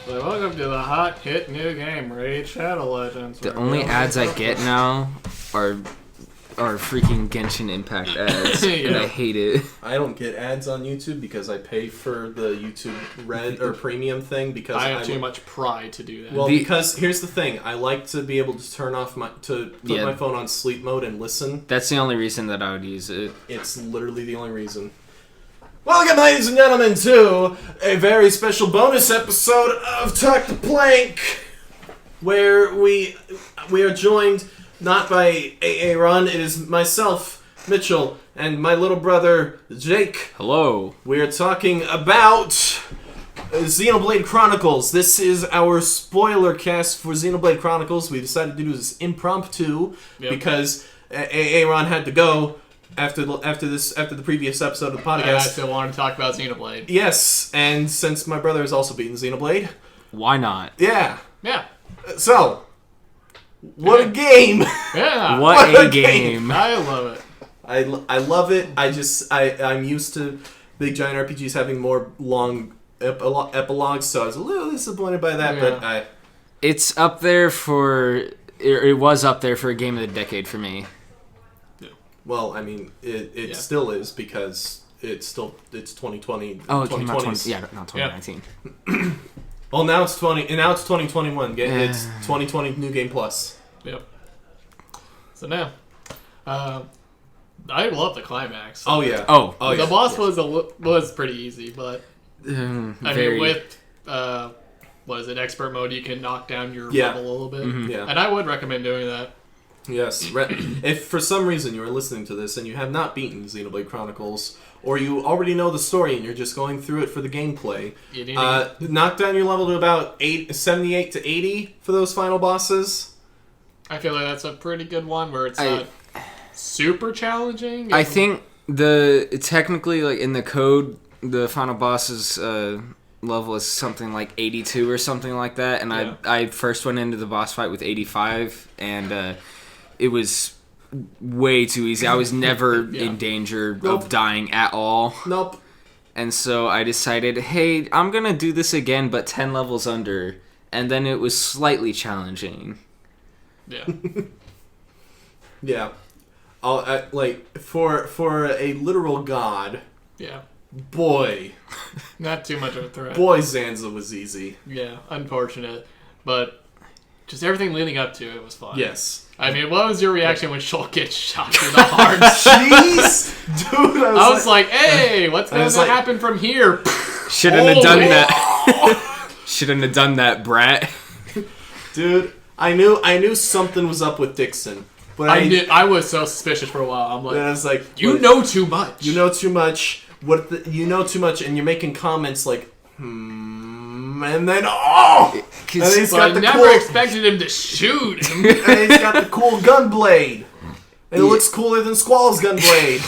So welcome to the hot hit new game, Raid Shadow Legends. The only ads I get now are freaking Genshin Impact ads, and I hate it. I don't get ads on YouTube because I pay for the YouTube Red or Premium thing because I have too much pride to do that. Well, because here's the thing: I like to be able to turn off my put my phone on sleep mode and listen. That's the only reason that I would use it. It's literally the only reason. Welcome, ladies and gentlemen, to a very special bonus episode of Talk the Plank, where we are joined not by Aaron, it is myself, Mitchell, and my little brother, Jake. Hello. We are talking about Xenoblade Chronicles. This is our spoiler cast for Xenoblade Chronicles. We decided to do this impromptu because Aaron had to go after the previous episode of the podcast. And I still wanted to talk about Xenoblade. Yes, and since my brother has also beaten Xenoblade, why not? Yeah. So, what a game! Yeah, what a game! I love it. I love it. I'm used to big giant RPGs having more long epilogues, so I was a little disappointed by that. Yeah. But it's up there for. It was up there for a game of the decade for me. Well, I mean, it still is because it's 2020. Oh, it came out not 2019. Yeah. Well, now it's 2021. It's 2020 New Game Plus. Yep. So now, I love the climax. Oh yeah. The boss was pretty easy, but I mean with what is it, expert mode, you can knock down your level a little bit. Mm-hmm. Yeah. And I would recommend doing that. Yes. If for some reason you are listening to this and you have not beaten Xenoblade Chronicles, or you already know the story and you're just going through it for the gameplay, knock down your level to about 78 to 80 for those final bosses. I feel like that's a pretty good one where it's not super challenging. I think technically, like in the code, the final boss's level is something like 82 or something like that, and I first went into the boss fight with 85, and it was way too easy. I was never in danger of dying at all. Nope. And so I decided, hey, I'm going to do this again, but 10 levels under. And then it was slightly challenging. Yeah. Yeah. Like, for a literal god, boy. Not too much of a threat. Boy, Zanza was easy. Yeah, unfortunate. But just everything leading up to it was fun. Yes. I mean, what was your reaction when Shulk gets shot through the heart? Jeez! Dude, I was like, hey, what's going to happen from here? Shouldn't have done that. Shouldn't have done that, brat. Dude, I knew something was up with Dixon. But I was so suspicious for a while. I'm like, I was like, you know too much. You know too much. You know too much, and you're making comments like, and then and he's got I the never expected him to shoot him. And he's got the cool gun blade. And it looks cooler than Squall's gun blade.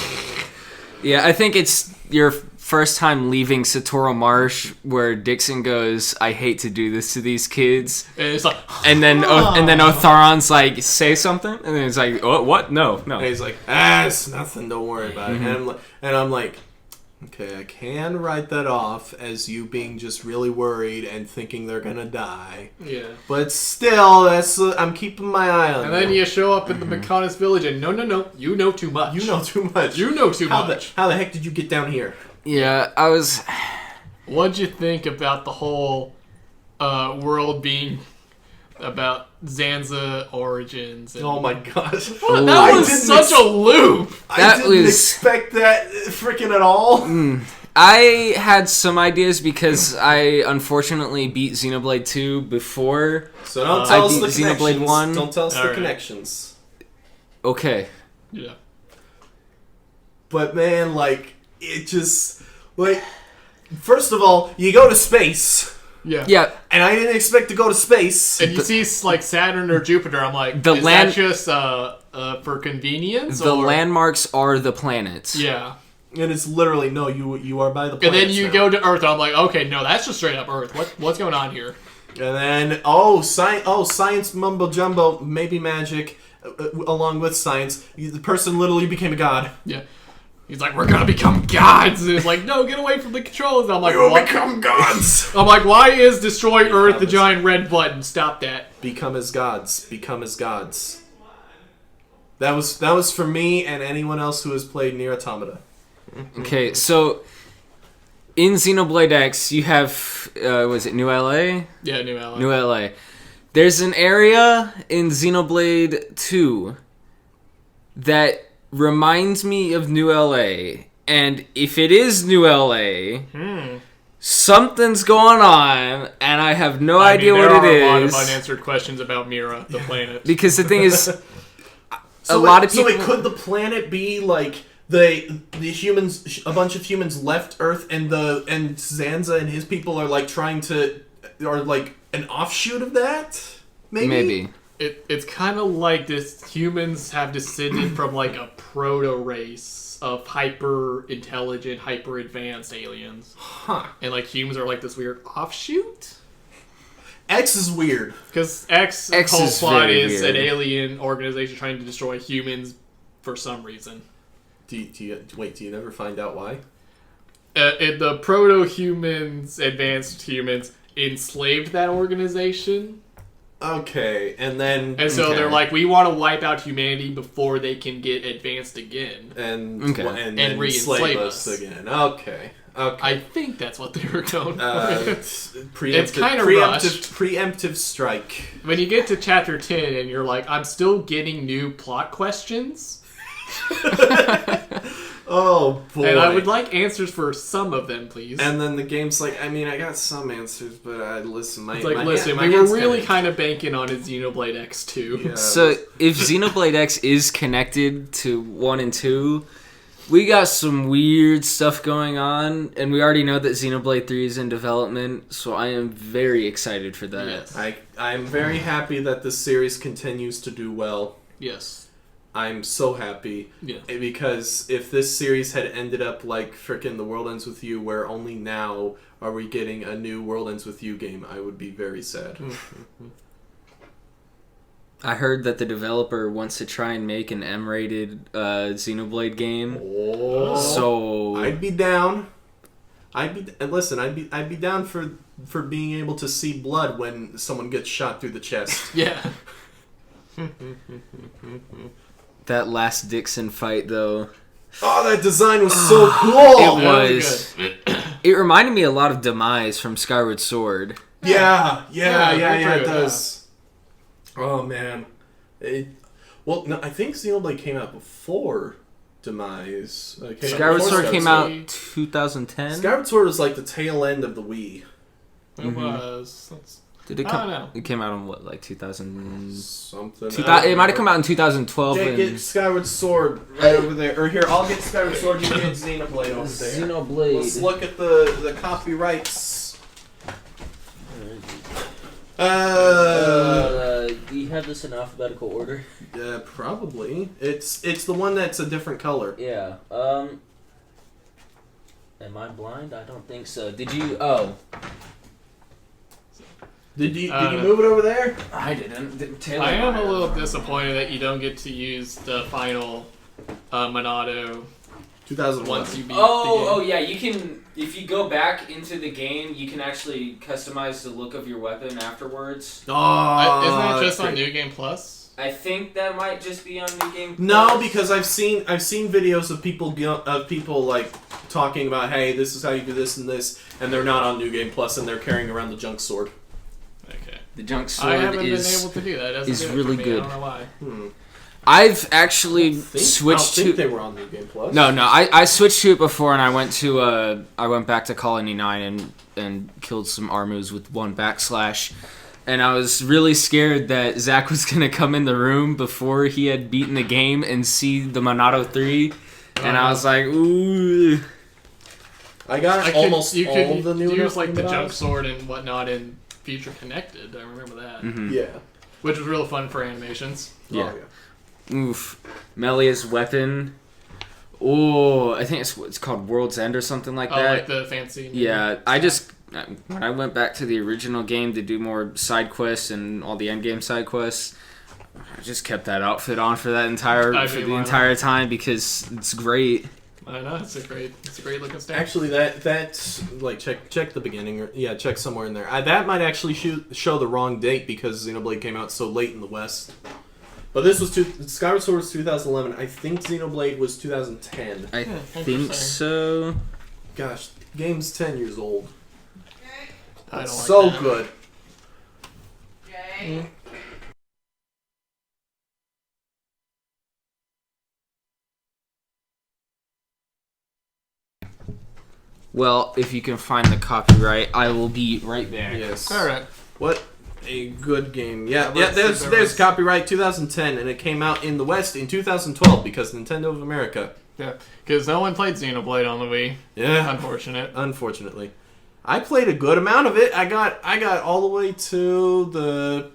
Yeah, I think it's your first time leaving Satoru Marsh where Dixon goes, I hate to do this to these kids. And it's like, and then Otharon's like, say something? And then it's like, oh, what? No. And he's like, it's nothing, don't worry about it. And I'm like, okay, I can write that off as you being just really worried and thinking they're gonna die. Yeah. But still, I'm keeping my eye on them. And then you show up in the Mechonis village and no, you know too much. You know too much. You know too much. How the heck did you get down here? Yeah, I was... What'd you think about the whole world being about Zanza origins? Oh my gosh. That was such a loop. I didn't expect that freaking at all. I had some ideas because I unfortunately beat Xenoblade 2 before. So don't tell us the Xenoblade 1. Don't tell us the connections. Okay. Yeah. But man, like, it just, like, first of all, you go to space. Yeah. And I didn't expect to go to space. And you see, like, Saturn or Jupiter, I'm like, that just for convenience? The landmarks are the planets. Yeah. And it's literally, no, you are by the planets. And then you go to Earth, and I'm like, okay, no, that's just straight up Earth. What's going on here? And then, science mumbo jumbo, maybe magic, along with science. The person literally became a god. Yeah. He's like, we're gonna become gods. And it's like, no, get away from the controls. And I'm like, we will become gods. I'm like, why is destroy Earth the giant red button? Stop that. Become as gods. Become as gods. That was for me and anyone else who has played Nier Automata. Okay, so in Xenoblade X, you have was it New LA? Yeah, New LA. New LA. There's an area in Xenoblade 2 that reminds me of New LA, and if it is New LA, something's going on, and I have no idea what it is. There are a lot of unanswered questions about Mira, the planet. Because the thing is, So could the planet be like the humans? A bunch of humans left Earth, and Zanza and his people are like trying to, are like an offshoot of that. Maybe. It's kind of like this. Humans have descended from like a proto race of hyper intelligent, hyper advanced aliens, and like humans are like this weird offshoot. X is weird because X whole plot is an alien organization trying to destroy humans for some reason. Do you never find out why? The proto-humans, advanced humans, enslaved that organization. Okay, and so they're like, we want to wipe out humanity before they can get advanced again, and re-enslave us again. Okay. I think that's what they were going for. It's kind of preemptive strike. When you get to chapter 10 and you're like, I'm still getting new plot questions. Oh boy! And I would like answers for some of them, please. And then the game's like, I mean, I got some answers, but we were really kind of banking on a Xenoblade X 2. Yeah, so if Xenoblade X is connected to 1 and 2, we got some weird stuff going on, and we already know that Xenoblade 3 is in development, so I am very excited for that. Yes. I'm very happy that this series continues to do well. Yes. I'm so happy. Yeah. Because if this series had ended up like frickin' The World Ends With You, where only now are we getting a new World Ends With You game, I would be very sad. I heard that the developer wants to try and make an M-rated Xenoblade game. Oh. So I'd be down. I'd be down for being able to see blood when someone gets shot through the chest. Yeah. That last Dixon fight, though. Oh, that design was so cool! It was. It reminded me a lot of Demise from Skyward Sword. Yeah, it does. Oh, man. I think Xenoblade came out before Demise. Skyward Sword came out 2010? Skyward Sword was like the tail end of the Wii. It was. Did it come? I don't know. It came out in what, like 2000 something? It might have come out in 2012. Jake, get Skyward Sword right over there. Or here, I'll get Skyward Sword. You get Xenoblade over there. Xenoblade. Let's look at the copyrights. Do you have this in alphabetical order? Probably. It's the one that's a different color. Yeah. Am I blind? I don't think so. Did you? Oh. Did you move it over there? I didn't. I am a little disappointed that you don't get to use the final Monado 2001. once you beat the game. Oh yeah, you can. If you go back into the game, you can actually customize the look of your weapon afterwards. Oh, isn't that just on New Game Plus? I think that might just be on New Game Plus. No, because I've seen videos of people like talking about, hey, this is how you do this and this, and they're not on New Game Plus, and they're carrying around the junk sword. Okay. The junk sword I haven't been able to do that. Is really good. I don't know why. I've actually switched to. I don't think they were on New Game Plus. No. I switched to it before, and I went back to Colony 9 and killed some Armus with 1 backslash. And I was really scared that Zach was gonna come in the room before he had beaten the game and see the Monado 3, and I was like, ooh. I got almost all the new. Use like the junk sword and whatnot in Future Connected. I remember that. Mm-hmm. Yeah. Which was real fun for animations. Yeah. Oof. Melia's weapon. Oh, I think it's called World's End or something like that. Oh, like the fancy. Yeah, when I went back to the original game to do more side quests and all the endgame side quests, I just kept that outfit on for that entire time because it's great. I know it's a great looking stamp. Actually, that's like check the beginning, or check somewhere in there. That might actually show the wrong date because Xenoblade came out so late in the West. But this was Skyward Sword was 2011. I think Xenoblade was 2010. I think so. Gosh, the game's 10 years old. I don't like so that. good. Well, if you can find the copyright, I will be right there. Yes. All right. What a good game. Yeah. There's copyright 2010, and it came out in the West in 2012 because Nintendo of America. Yeah, because no one played Xenoblade on the Wii. Yeah. Unfortunately. I played a good amount of it. I got all the way to the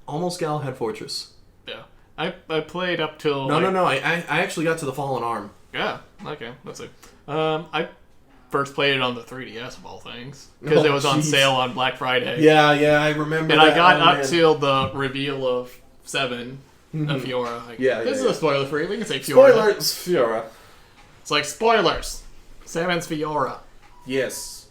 almost Galahad Fortress. Yeah. I played up till No. I actually got to the Fallen Arm. Yeah. Okay. Let's see. I first played it on the 3DS of all things because it was on sale on Black Friday. Yeah, I remember. And I got up till the reveal of 7 of Fiora. This is a spoiler free. We can say Fiora. Spoilers, Fiora. It's like spoilers. 7's Fiora. Yes.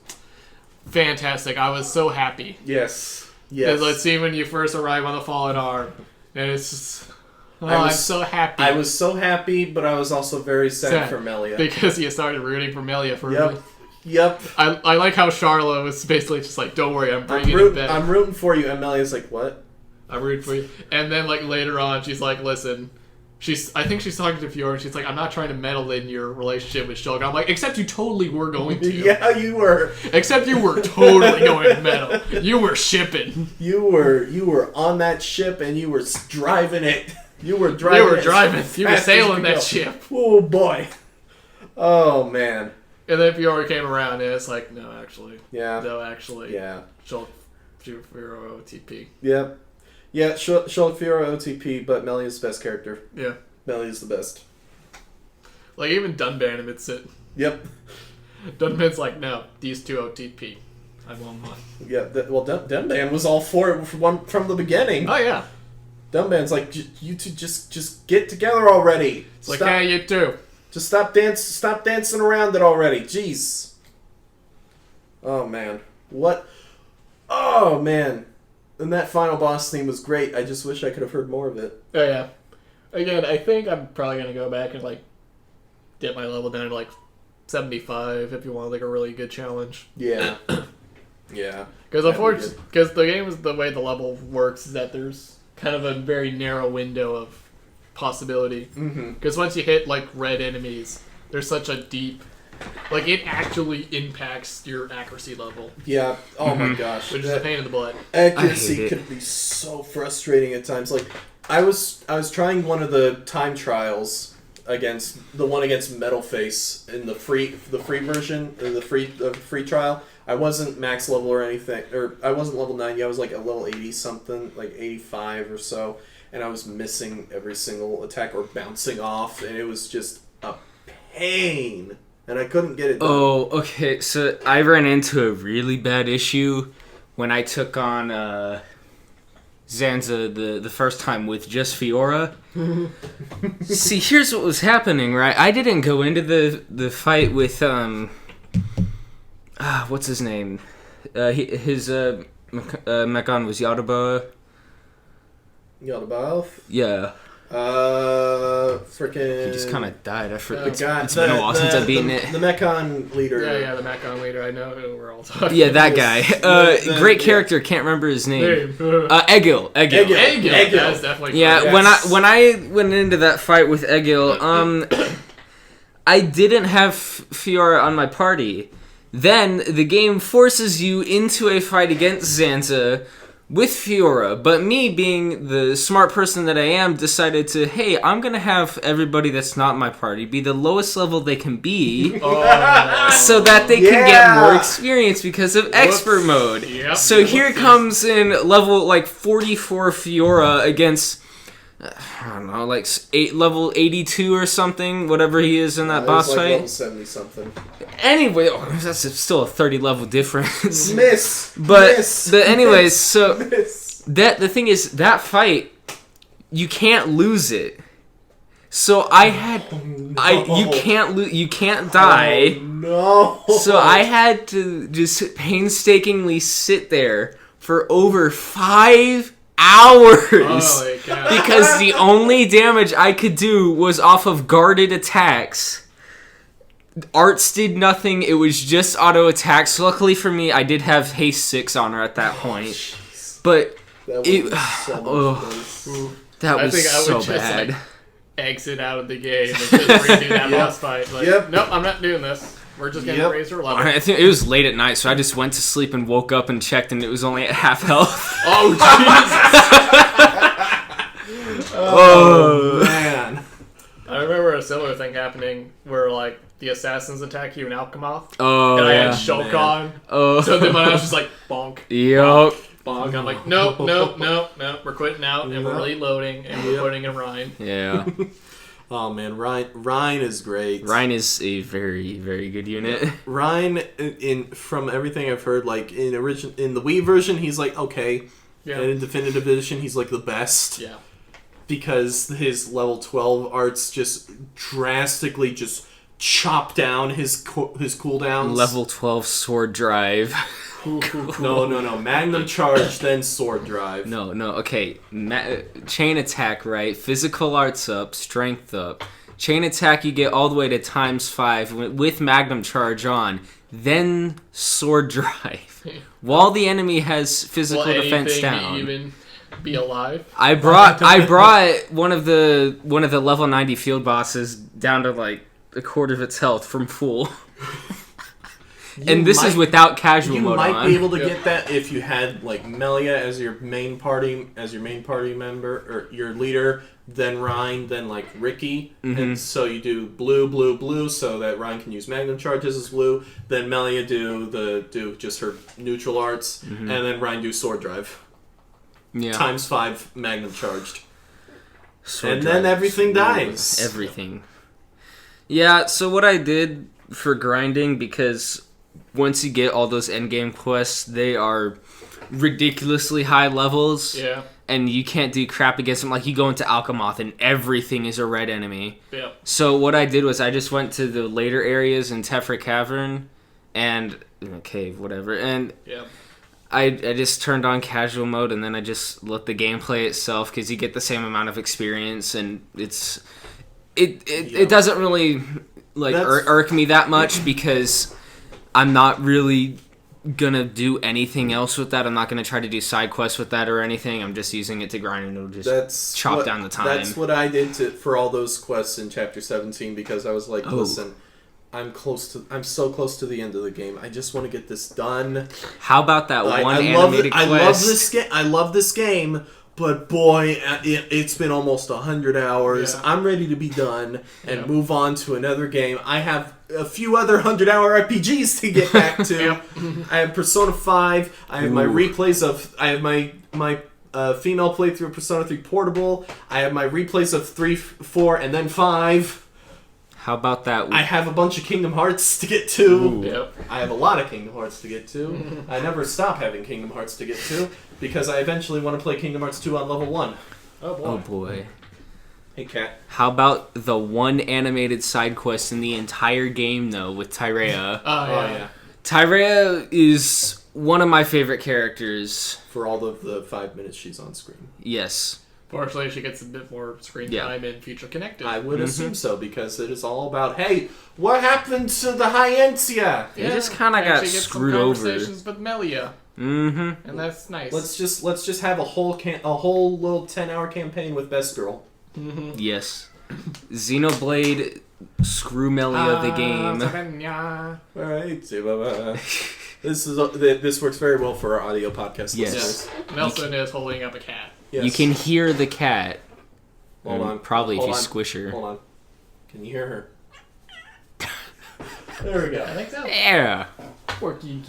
Fantastic. I was so happy. Yes. Because let's see when you first arrive on the Fallen Arm, and it's just. I'm so happy. I was so happy, but I was also very sad for Melia. Because you started rooting for Melia for me. Yep. I like how Charlotte was basically just like, don't worry, I'm bringing it back. I'm rooting for you, and Melia's like, what? I'm rooting for you. And then like later on, she's like, listen, I think she's talking to Fiora, and she's like, I'm not trying to meddle in your relationship with Shulk. I'm like, except you totally were going to. Yeah, you were. Except you were totally going to meddle. You were shipping. You were on that ship, and you were driving it. You were driving. You were sailing that ship. Oh boy. Oh man. And then Fiora came around, and it's like, no, actually. Yeah. No, actually. Yeah. Shulk Fiora OTP. Yep. Yeah, Shulk Fiora OTP, but Melia's the best character. Yeah. Melia's the best. Like, even Dunban admits it. Yep. Dunban's like, no, these two OTP. I want one. Yeah, Dunban was all for it from the beginning. Oh, yeah. Dunban's like, you two just get together already. It's like, yeah, you too. Just stop dancing around it already. Jeez. Oh, man. What? Oh, man. And that final boss theme was great. I just wish I could have heard more of it. Oh, yeah. Again, I think I'm probably going to go back and, like, get my level down to, like, 75 if you want, like, a really good challenge. Yeah. Yeah. Because the game is the way the level works is that there's kind of a very narrow window of possibility. Because once you hit, like, red enemies, there's such a deep... Like, it actually impacts your accuracy level. Yeah. Oh, my gosh. Which is a pain in the butt. Accuracy could be so frustrating at times. Like, I was trying one of the time trials against Metal Face in the free version, or the free trial. I wasn't max level or anything, or I wasn't level 90. I was like a level 80 something, like 85 or so, and I was missing every single attack or bouncing off, and it was just a pain, and I couldn't get it done. Oh, okay. So I ran into a really bad issue when I took on Zanza the first time with just Fiora. See, here's what was happening, right? I didn't go into the fight with what's his name? His Mechon was Yadaboa. Yadaboa? Yeah. Freaking. He just kind of died. It's been a while since I've beaten it. The Mechon leader. Yeah, the Mechon leader. I know who we're all talking. Yeah, that guy. Great character. Can't remember his name. Egil. That's definitely. Yeah, correct. when I went into that fight with Egil, I didn't have Fiora on my party. Then the game forces you into a fight against Zanza with Fiora, but me, being the smart person that I am, decided to, hey, I'm going to have everybody that's not my party be the lowest level they can be so that they can get more experience because of expert mode. Yep. So here comes in level, like, 44 Fiora against... I don't know, like level 82 or something, whatever he is in that boss like fight. Level 70 something. Anyway, that's still a 30 level difference. But anyways, so the thing is, that fight, you can't lose it. So I had, you can't die. Oh, no. So I had to just painstakingly sit there for over 5 hours Holy cow. because the only damage I could do was off of guarded attacks. Arts did nothing. It was just auto attacks. Luckily for me, I did have haste 6 on her at that point. But That it, was so much space. that I was think I would so just, bad. like, exit out of the game and just redo that boss fight. Like, nope, I'm not doing this. We're just gonna raise her level. I think it was late at night, so I just went to sleep and woke up and checked, and it was only at half health. Oh Jesus! Oh man. I remember a similar thing happening where like the assassins attack you in Alchemoth, Oh, and I had yeah. Shulk on. Oh, So then I was just like bonk. yup. Bonk. I'm like, nope. We're quitting out and we're reloading and we're putting in Ryan. Yeah. Oh man, Ryan is great. Ryan is a very, very good unit. Ryan, from everything I've heard, like in the Wii version, he's like okay, Yeah. and in Definitive Edition, he's like the best. Yeah. Because his level 12 arts just drastically just chop down his cooldowns. Level 12 sword drive. No. Magnum charge, then sword drive. No, okay. Chain attack, right? Physical arts up, strength up. Chain attack, you get all the way to ×5 with Magnum charge on. Then sword drive. While the enemy has physical defense down. To even be alive. I brought one of the level 90 field bosses down to like a quarter of its health from full. And this is without casual mode on. You might be able to get that if you had like Melia as your main party member or your leader, then Ryan, then like Ricky, and so you do blue, so that Ryan can use Magnum charges as blue. Then Melia do just her neutral arts, and then Ryan do sword drive. Yeah. ×5 Magnum charged. Sword And drive. then everything dies. Everything. Yeah, so what I did for grinding, because once you get all those endgame quests, they are ridiculously high levels. Yeah. And you can't do crap against them. Like, you go into Alchemoth and everything is a red enemy. Yeah. So what I did was I just went to the later areas in Tefra Cavern and... cave, whatever. And... Yeah. I just turned on casual mode, and then I just let the game play itself, because you get the same amount of experience, and it doesn't really like irk me that much, because I'm not really gonna do anything else with that. I'm not gonna try to do side quests with that or anything. I'm just using it to grind, and it'll just chop down the time. That's what I did for all those quests in Chapter 17, because I was like, listen, I'm so close to the end of the game. I just want to get this done. How about that animated quest? I love this game, but boy, it's been almost 100 hours. Yeah. I'm ready to be done and move on to another game. I have a few other 100-hour RPGs to get back to. I have Persona 5. I have my replays of... I have my female playthrough of Persona 3 Portable. I have my replays of 3, 4, and then 5. How about that? I have a bunch of Kingdom Hearts to get to. Yep. I have a lot of Kingdom Hearts to get to. I never stop having Kingdom Hearts to get to, because I eventually want to play Kingdom Hearts 2 on level 1. Oh boy. Hey, Cat. How about the one animated side quest in the entire game, though, with Tyrea? Oh yeah. Tyrea is one of my favorite characters. For all of the 5 minutes she's on screen. Yes. Fortunately, she gets a bit more screen time in Future Connected. I would assume so, because it is all about, hey, what happened to the Hyentia? They just kind of got she gets screwed some over. conversations with Melia, and that's nice. Let's just have a whole little 10-hour campaign with Best Girl. Yes. Xenoblade, screw Melia the game. Alright, this works very well for our audio podcast Yes. listeners. Nelson is holding up a cat. Yes. You can hear the cat. Hold on. Probably Hold if you on. squish her. Hold on. Can you hear her? There we go. I think so. Yeah. Poor keep.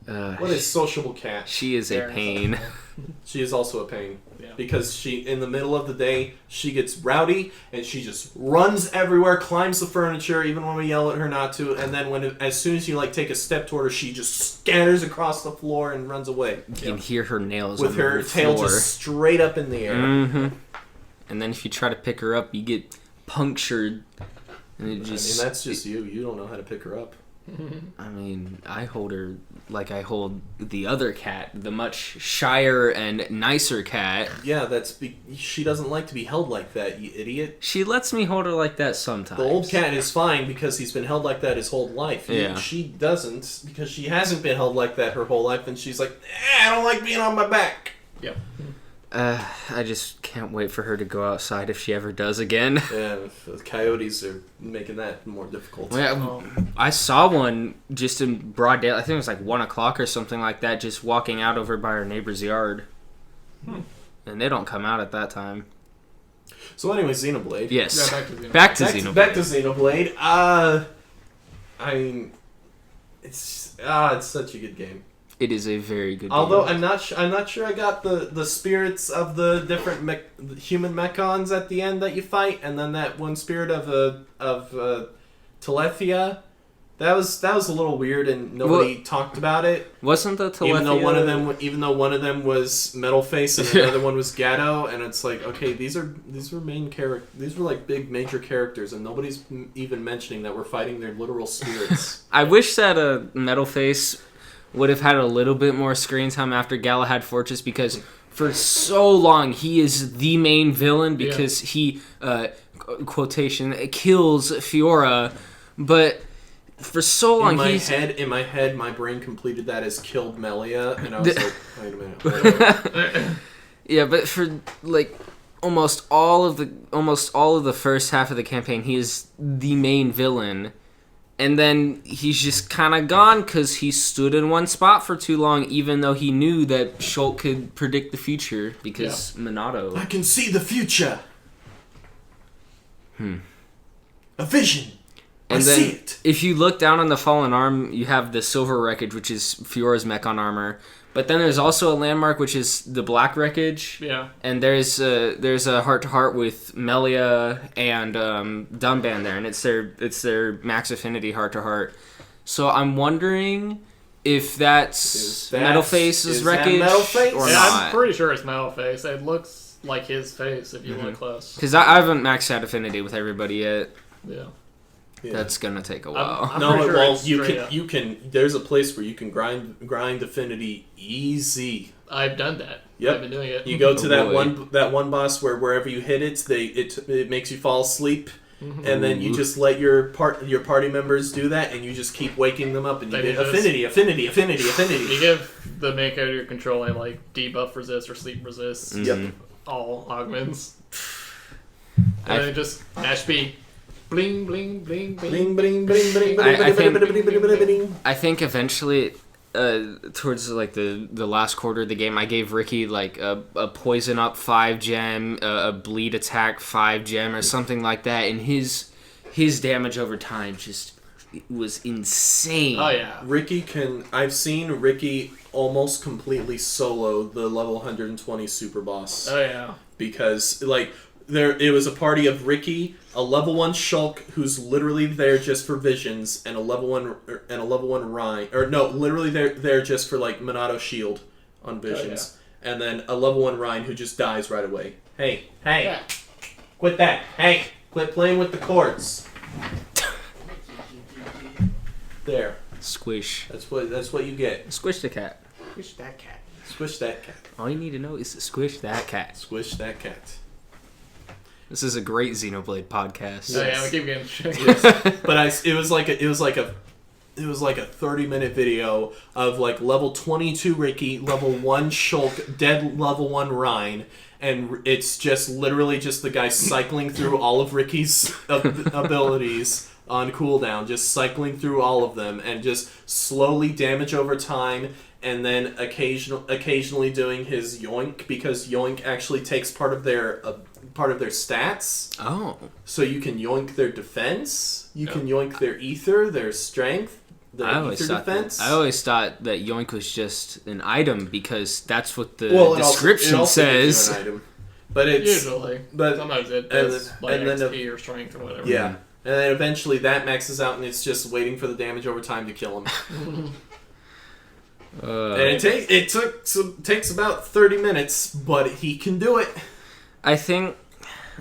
What is sociable cat? She is a pain. She is also a pain. Yeah. Because in the middle of the day, she gets rowdy, and she just runs everywhere, climbs the furniture, even when we yell at her not to, and then as soon as you take a step toward her, she just scatters across the floor and runs away. You can hear her nails With on the her tail floor. just straight up in the air. and then if you try to pick her up, you get punctured. And it just, I mean, that's just you. You don't know how to pick her up. I mean, I hold her like I hold the other cat, the much shyer and nicer cat. Yeah, she doesn't like to be held like that, you idiot. She lets me hold her like that sometimes. The old cat is fine because he's been held like that his whole life. Yeah. She doesn't because she hasn't been held like that her whole life, and she's like, I don't like being on my back. Yep. I just can't wait for her to go outside if she ever does again. Yeah, the coyotes are making that more difficult. Yeah, I saw one just in broad daylight. I think it was like 1 o'clock or something like that, just walking out over by our neighbor's yard. And they don't come out at that time. So anyway, Xenoblade. Yes. Yeah, back to Xenoblade. Back to Xenoblade. I mean, it's such a good game. It is a very good Although game. I'm not sure I got the spirits of the different human mechons at the end that you fight, and then that one spirit of Telethia. That was a little weird, and nobody talked about it. Wasn't the Telethia... Even though one of them was Metal Face and the other one was Gatto, and it's like, okay, these were main these were like big major characters, and nobody's even mentioning that we're fighting their literal spirits. I wish that Metal Face would have had a little bit more screen time after Galahad Fortress, because for so long he is the main villain because he quotation kills Fiora, but for so long in my head my brain completed that as killed Melia, and I was like, wait a minute. Yeah, but for like almost all of the first half of the campaign, he is the main villain. And then he's just kind of gone because he stood in one spot for too long, even though he knew that Schultz could predict the future because Minato. I can see the future. A vision. And I then, see it. if you look down on the fallen arm, you have the silver wreckage, which is Fiora's mech on armor. But then there's also a landmark, which is the black wreckage. Yeah. And there's a heart-to-heart with Melia and Dunban there, and it's their max affinity heart-to-heart. So I'm wondering if that's Metal Face's wreckage Metal Face? or Yeah, not. I'm pretty sure it's Metal Face. It looks like his face if you look close. Because I haven't maxed out affinity with everybody yet. Yeah. Yeah. That's gonna take a while. I'm No, pretty sure well, it's you straight can. up. There's a place where you can grind affinity easy. I've done that. Yep. I've been doing it. You go to Oh, boy. that one boss where wherever you hit it, it makes you fall asleep, and then you just let your party members do that, and you just keep waking them up, and you Then get you affinity. You give the main character you're controlling like debuff resist or sleep resist. Yep. All augments. And then just dash B. Bling bling bling bling. Bling bling bling bling bling I think- bling bling bling bling. I think eventually, towards like the last quarter of the game, I gave Ricky like a poison up 5 gem, a bleed attack 5 gem, or something like that, and his damage over time just was insane. Oh yeah. I've seen Ricky almost completely solo the level 120 super boss. Oh yeah. Because it was a party of Ricky, a level 1 Shulk who's literally there just for visions, and a level 1 Ryan, or no, literally they're there just for like Minato shield on visions, and then a level 1 Ryan who just dies right away. Hey, Yeah. quit that! Hey, quit playing with the cords. There, Squish. that's what you get. Squish the cat. Squish that cat. Squish that cat. All you need to know is to squish that cat. Squish that cat. This is a great Xenoblade podcast. Oh yeah, we keep getting shit. But it was like a 30-minute video of like level 22 Ricky, level 1 Shulk, dead level 1 Rhine, and it's just literally just the guy cycling through all of Ricky's abilities on cooldown, just cycling through all of them, and just slowly damage over time, and then occasionally doing his yoink, because yoink actually takes part of their stats. Oh. So you can yoink their defense, you can yoink their ether, their strength, their ether defense. I always thought that yoink was just an item because that's what the Well, description it also gives you says. an item. But it's Usually. but Sometimes it and does then- like and then XP or strength or whatever. yeah, and then eventually that maxes out, and it's just waiting for the damage over time to kill him. And it takes about 30 minutes, but he can do it. I think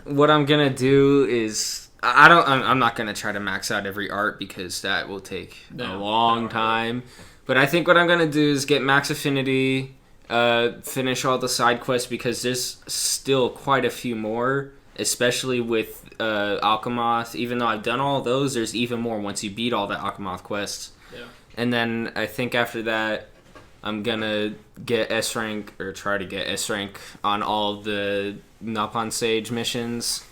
what I'm gonna do is I'm not gonna try to max out every art because that will take a long time. But I think what I'm gonna do is get max affinity, finish all the side quests because there's still quite a few more, especially with Alchemoth. Even though I've done all those, there's even more once you beat all the Alchemoth quests. Yeah. And then I think after that, I'm gonna get S rank or try to get S rank on all the Napon Sage missions.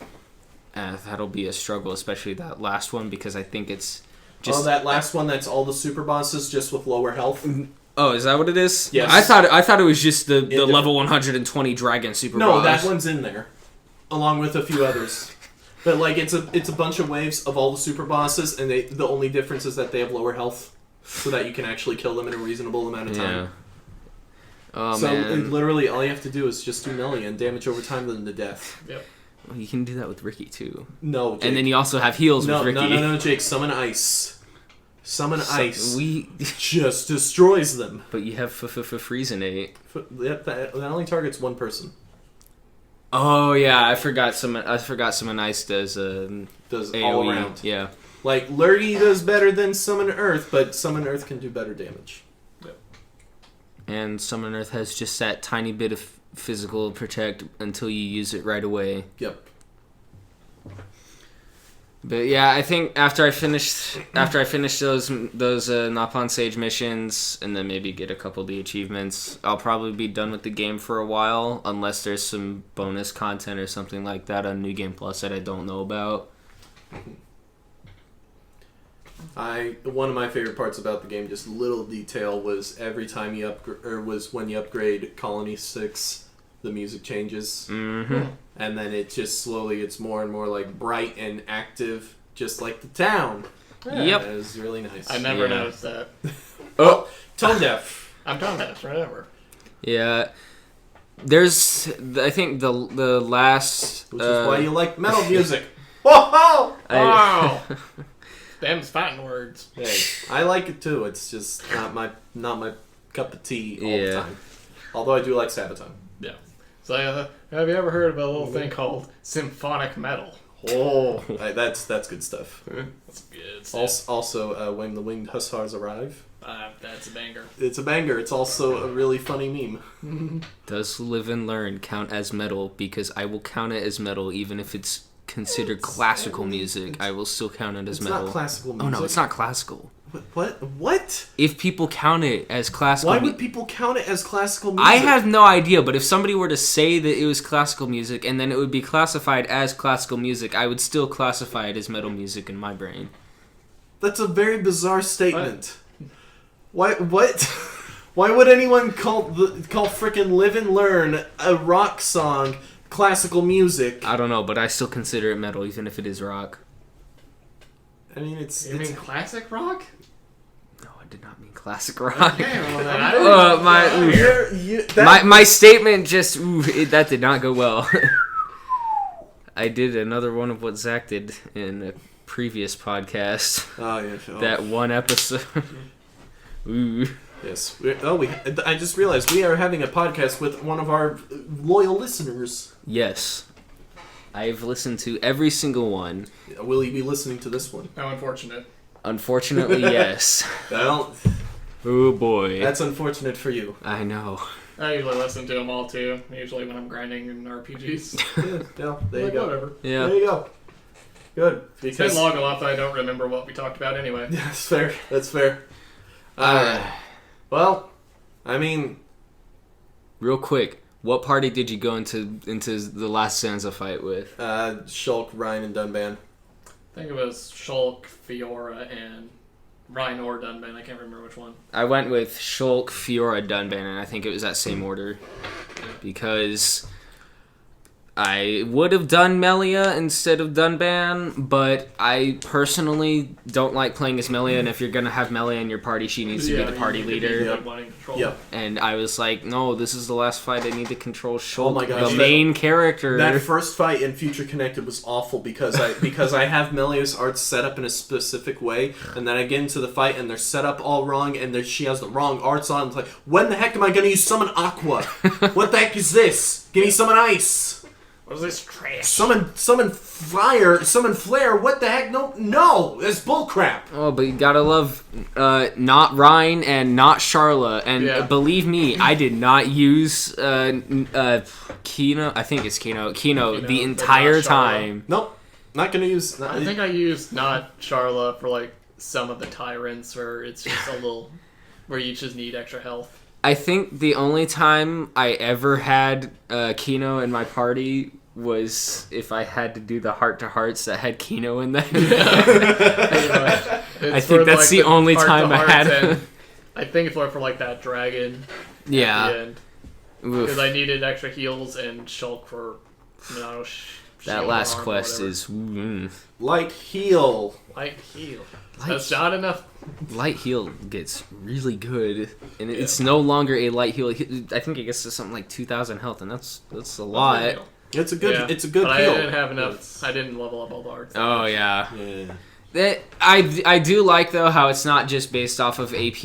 That'll be a struggle, especially that last one because I think it's just that last one. That's all the super bosses just with lower health. Oh, is that what it is? Yes. I thought it was just the level 120 dragon super boss. No, that one's in there, along with a few others. But like it's a bunch of waves of all the super bosses, and the only difference is that they have lower health, so that you can actually kill them in a reasonable amount of time. Yeah. Oh, so man. Literally all you have to do is just do melee and damage over time them to death. Yep. Well, you can do that with Ricky too. No, Jake. And then you also have heals with Ricky. No, Jake. Summon ice. Summon ice. We just destroys them. But you have Freezinate. Yep, that only targets one person. Oh yeah, I forgot Summon Ice does Does AoE. all around. Yeah. Like Lurgy does better than Summon Earth, but Summon Earth can do better damage. Yep. And Summon Earth has just that tiny bit of physical protect until you use it right away. Yep. But yeah, I think after I finish those Napon Sage missions and then maybe get a couple of the achievements, I'll probably be done with the game for a while, unless there's some bonus content or something like that on New Game Plus that I don't know about. One of my favorite parts about the game, just little detail, was every time you when you upgrade Colony 6, the music changes. Mm-hmm. And then it just slowly gets more and more like bright and active, just like the town. Yeah. Yep. It was really nice. I never noticed that. Oh, tone deaf. I'm tone deaf, whatever. Yeah. There's, I think the last... Which is why you like metal music. Whoa! Wow! Them's fighting words. Hey, I like it too. It's just not my cup of tea all the time. Although I do like Sabaton. Yeah. So, have you ever heard of a little thing called symphonic metal? Oh, that's good stuff. That's good stuff. Also, when the winged hussars arrive. That's a banger. It's a banger. It's also a really funny meme. Does Live and Learn count as metal? Because I will count it as metal even if it's considered classical music. I will still count it as metal. It's not classical music. Oh no, it's not classical. What? If people count it as classical... Why would people count it as classical music? I have no idea, but if somebody were to say that it was classical music and then it would be classified as classical music, I would still classify it as metal music in my brain. That's a very bizarre statement. What? Why would anyone call frickin' Live and Learn a rock song classical music? I don't know, but I still consider it metal, even if it is rock. I mean, it's... You mean classic rock? No, I did not mean classic rock. Okay, well then I my statement just... that did not go well. I did another one of what Zach did in a previous podcast. Oh, yeah. Oh. That one episode. Ooh. Yes. I just realized we are having a podcast with one of our loyal listeners. Yes. I've listened to every single one. Will you be listening to this one? How unfortunate. Unfortunately, yes. Well, oh boy. That's unfortunate for you. I know. I usually listen to them all too. Usually when I'm grinding in RPGs. Yeah, there you go. Whatever. Yeah. There you go. Good. It's been long enough that I don't remember what we talked about anyway. Yeah, that's fair. That's fair. Well, I mean... Real quick, what party did you go into the last Sansa fight with? Shulk, Ryan, and Dunban. I think it was Shulk, Fiora, and Ryan or Dunban. I can't remember which one. I went with Shulk, Fiora, Dunban, and I think it was that same order. Because I would have done Melia instead of Dunban, but I personally don't like playing as Melia, and if you're going to have Melia in your party, she needs to be the party leader. Yep. And I was like, no, this is the last fight. I need to control Shulk, Oh my gosh, the main character. That first fight in Future Connected was awful because I have Melia's arts set up in a specific way, and then I get into the fight and they're set up all wrong, and she has the wrong arts on. It's like, when the heck am I going to use Summon Aqua? What the heck is this? Give me Summon Ice. What is this trash? Summon fire, summon flare. What the heck? No, that's bullcrap. Oh, but you gotta love not Ryan and not Charla. And believe me, I did not use Kino. I think it's Kino the entire time. Nope, not gonna use. I think I used not Charla for like some of the tyrants, where it's just a little, where you just need extra health. I think the only time I ever had Kino in my party was if I had to do the heart-to-hearts that had Kino in them. I think that's the only time I had it. I think it's for like that dragon. Yeah. Because I needed extra heals and Shulk for, that last quest is... Light heal. That's not enough. Light heal gets really good, and it's no longer a light heal. I think it gets to something like 2,000 health, and that's a lot. It's a good heal. But I didn't have enough. I didn't level up all the arts. Oh yeah. I do like though how it's not just based off of AP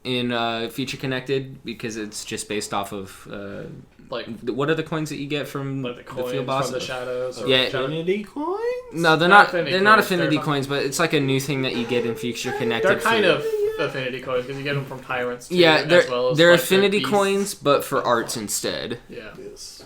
in Future Connected, because it's just based off of like what are the coins that you get from the field boss? From the shadows. Yeah, affinity coins. No, they're not. They're not affinity coins, but it's like a new thing that you get in Future Connected. They're kind of affinity coins because you get them from tyrants. Too, yeah, they're as well as, they're like, affinity the coins, but for arts instead. Yeah. Yes.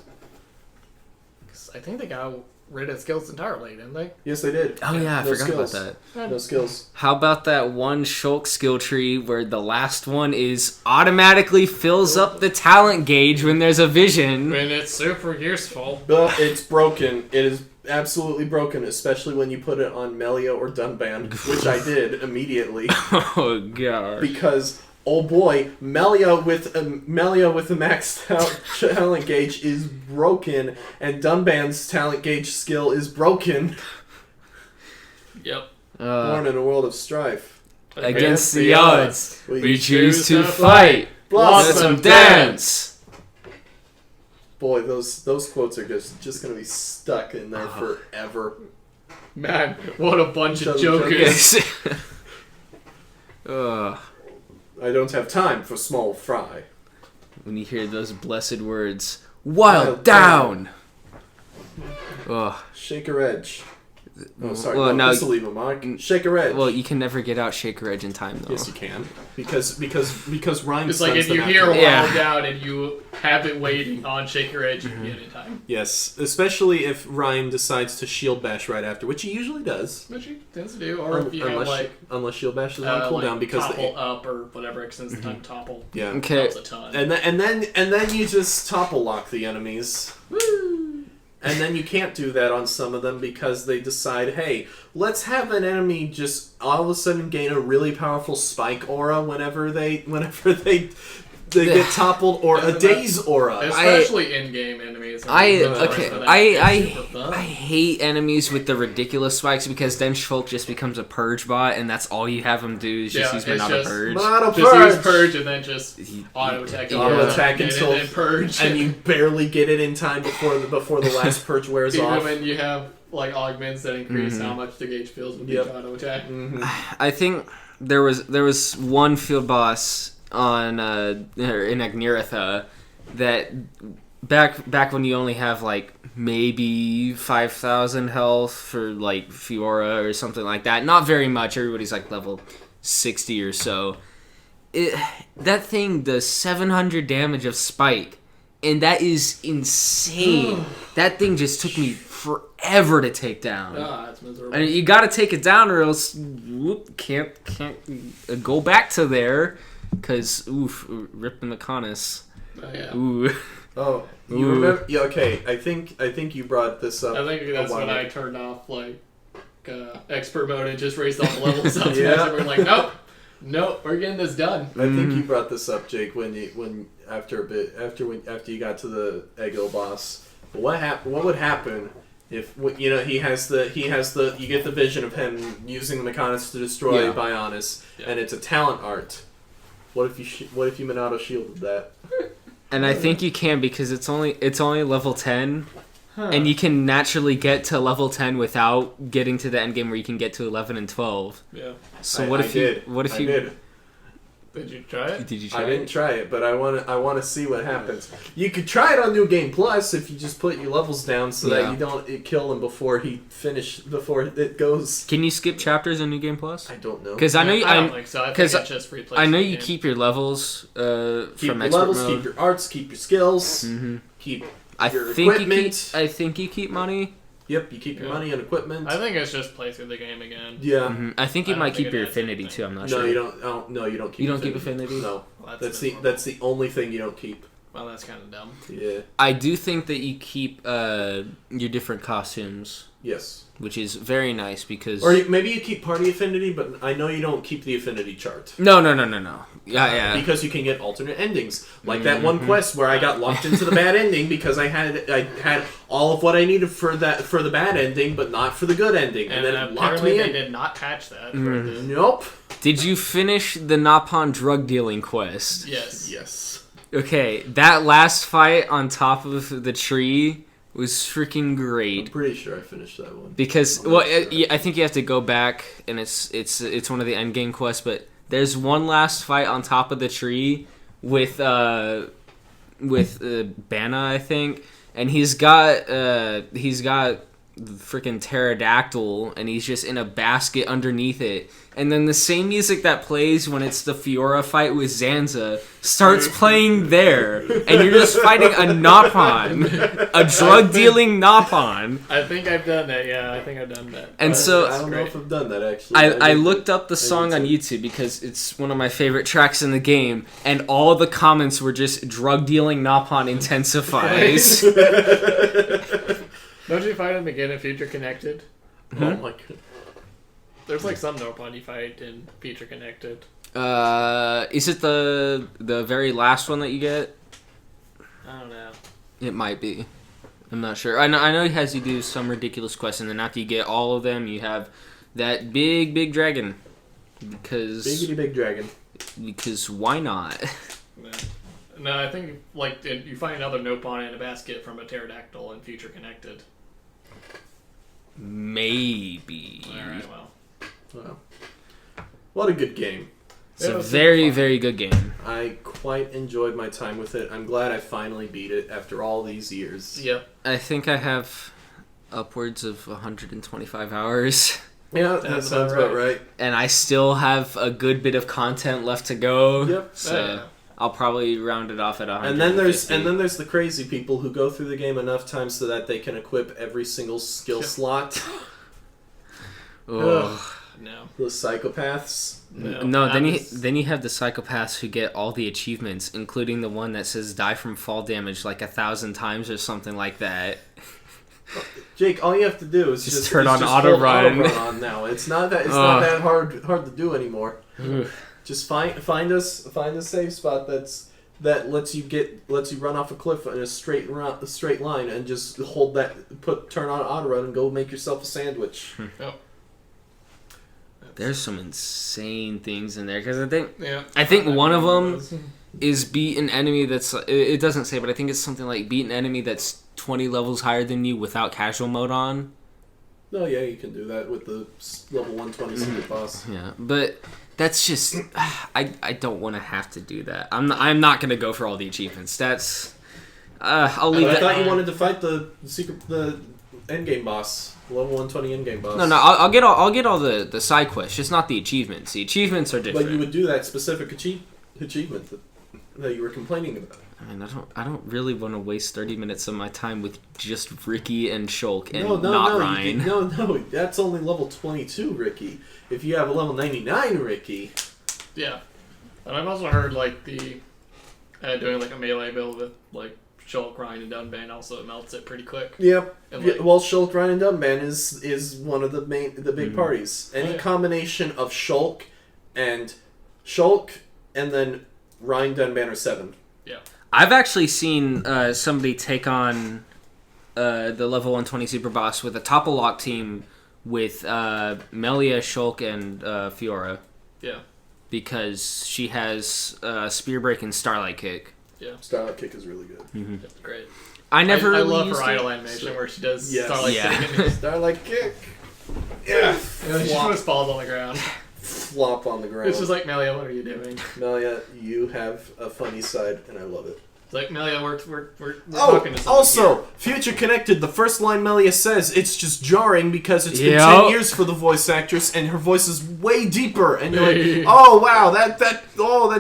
I think they got rid of skills entirely, didn't they? Yes, they did. Oh yeah, I No forgot skills. about that. No skills. How about that one Shulk skill tree where the last one is automatically fills up the talent gauge when there's a vision? And it's super useful. But it's broken. It is absolutely broken, especially when you put it on Melia or Dunban, which I did immediately. Oh god. Because oh boy, Melia with a maxed out talent gauge is broken, and Dunban's talent gauge skill is broken. Yep. Born in a world of strife. Against the odds, we choose to fight. Blossom dance. Boy, those quotes are just gonna be stuck in there forever. Man, what a bunch of jokers. I don't have time for small fry. When you hear those blessed words, wild down. Shaker edge. Oh, sorry. Well, no, this will leave a mark. Shaker edge. Well, you can never get out Shaker Edge in time, though. Yes, you can. Because Rhyme. It's like if you hear wild down and you have it waiting on Shaker Edge, you can get it in time. Yes, especially if Rhyme decides to shield bash right after, which he usually does. Which he tends to do, or if you have unless shield bash is on cooldown, because topple up or whatever extends the time to topple. Yeah. Okay. Helps a ton. And then you just topple lock the enemies. Woo! And then you can't do that on some of them because they decide, hey, let's have an enemy just all of a sudden gain a really powerful spike aura whenever they get toppled, or a daze aura. Especially in-game enemies. I hate enemies with the ridiculous spikes, because then Shulk just becomes a purge bot, and that's all you have him do is just use Monado Purge. Just use Purge and then just auto attack until and Purge, and you barely get it in time before the last Purge wears off. Even when you have like augments that increase how much the gauge feels when you auto attack. I think there was one field boss on in Agniratha that back when you only have like maybe 5,000 health for like Fiora or something like that, not very much, everybody's like level 60 or so, that thing does 700 damage of spike, and that is insane. That thing just took me forever to take down. That's miserable. And you gotta take it down or else can't go back to there. Because, Rip and Mechonis. Oh, yeah. Ooh. Oh, you remember? Yeah, okay. I think you brought this up. I think that's when I turned off, like, expert mode and just raised all the levels up. Yeah. We're like, nope, we're getting this done. I think you brought this up, Jake, when after you got to the Eggo boss. What would happen if he has the you get the vision of him using the Mechonis to destroy Bionis, and it's a talent art. What if you Monado shielded that? And I think you can, because it's only level 10, and you can naturally get to level 10 without getting to the end game where you can get to 11 and 12. Yeah. So what if you? Did you try it? Did you try I didn't try it, but I want to see what happens. You could try it on New Game Plus if you just put your levels down so that you don't kill him before it goes. Can you skip chapters in New Game Plus? I don't know. Because I know I don't think so. I think it's just replays. I know you keep your levels keep from your expert levels, mode. keep your arts, keep your skills, keep your equipment. I think you keep money. Yep, you keep your money and equipment. I think it's just play through the game again. Yeah. I think you might keep your affinity too. I'm not sure. No, you don't. Oh, no, you don't keep. You don't keep affinity. No, Well, that's the only thing you don't keep. Well, that's kind of dumb. Yeah. I do think that you keep your different costumes. Yes. Which is very nice because... Or maybe you keep party affinity, but I know you don't keep the affinity chart. No. Yeah. Because you can get alternate endings. Like that one quest where I got locked into the bad ending because I had all of what I needed for the bad ending, but not for the good ending. And then it locked me in. They did not patch that. Nope. Did you finish the Napon drug dealing quest? Yes. Okay, that last fight on top of the tree was freaking great. I'm pretty sure I finished that one. Because I think you have to go back, and it's one of the end game quests. But there's one last fight on top of the tree with Bana, I think, and he's got freaking pterodactyl, and he's just in a basket underneath it. And then the same music that plays when it's the Fiora fight with Zanza starts playing there, and you're just fighting a Napon, a drug-dealing Napon. I think I've done that. Yeah, I think I've done that. And so I don't know if I've done that actually. I looked up the song on YouTube because it's one of my favorite tracks in the game, and all the comments were just drug-dealing Napon intensifies. Don't you fight him again in Future Connected? Oh my god. There's like some Nopon you fight in Future Connected. Is it the very last one that you get? I don't know. It might be. I'm not sure. I know he has you do some ridiculous quest, and then after you get all of them, you have that big dragon. Because Biggity big dragon. Because why not? No, I think like you find another Nopon in a basket from a pterodactyl in Future Connected. Maybe. Alright, well. Wow. What a good game. It's a very, very good game. I quite enjoyed my time with it. I'm glad I finally beat it after all these years. Yep. I think I have upwards of 125 hours. Yeah, that sounds about right. And I still have a good bit of content left to go. Yep. So I'll probably round it off at 100. And then there's the crazy people who go through the game enough times so that they can equip every single skill slot. Ugh. No. Those psychopaths. No, then you have the psychopaths who get all the achievements, including the one that says die from fall damage like 1,000 times or something like that. Jake, all you have to do is just turn on auto run on now. It's not that hard to do anymore. Just find a safe spot that lets you run off a cliff in a straight line and just hold that, turn on auto run and go make yourself a sandwich. Yep. There's some insane things in there because I think one of them is beat an enemy that's, it doesn't say, but I think it's something like beat an enemy that's 20 levels higher than you without casual mode on. Oh yeah, you can do that with the level 120 secret boss. Yeah, but that's just, I don't want to have to do that. I'm not gonna go for all the achievements. That's I'll leave. I thought you wanted to fight the endgame boss, level 120 endgame boss. No, I'll get all the side quests, just not the achievements. The achievements are different. But you would do that specific achievement that you were complaining about. I mean, I don't really want to waste 30 minutes of my time with just Ricky and Shulk and Ryan. No, that's only level 22 Ricky. If you have a level 99 Ricky... Yeah. And I've also heard, like, doing, like, a melee build with, like, Shulk, Ryan, and Dunban also melts it pretty quick. Yep. And, like, well, Shulk, Ryan, and Dunban is one of the big parties. Any combination of Shulk and then Ryan, Dunban are 7. Yeah. I've actually seen somebody take on the level 120 super boss with a Topolock team with Melia, Shulk, and Fiora. Yeah. Because she has Spear Break and Starlight Kick. Yeah. Starlight Kick is really good. Mm-hmm. That's great. I love her idle animation where she does Starlight Kick. Starlight Kick. Yeah. She just falls on the ground. flop on the ground. It's just like, Melia, what are you doing? Melia, you have a funny side, and I love it. It's like, Melia, we're talking to someone. Also, here. Future Connected, the first line Melia says, it's just jarring because it's been 10 years for the voice actress, and her voice is way deeper, and you're like, oh, wow, that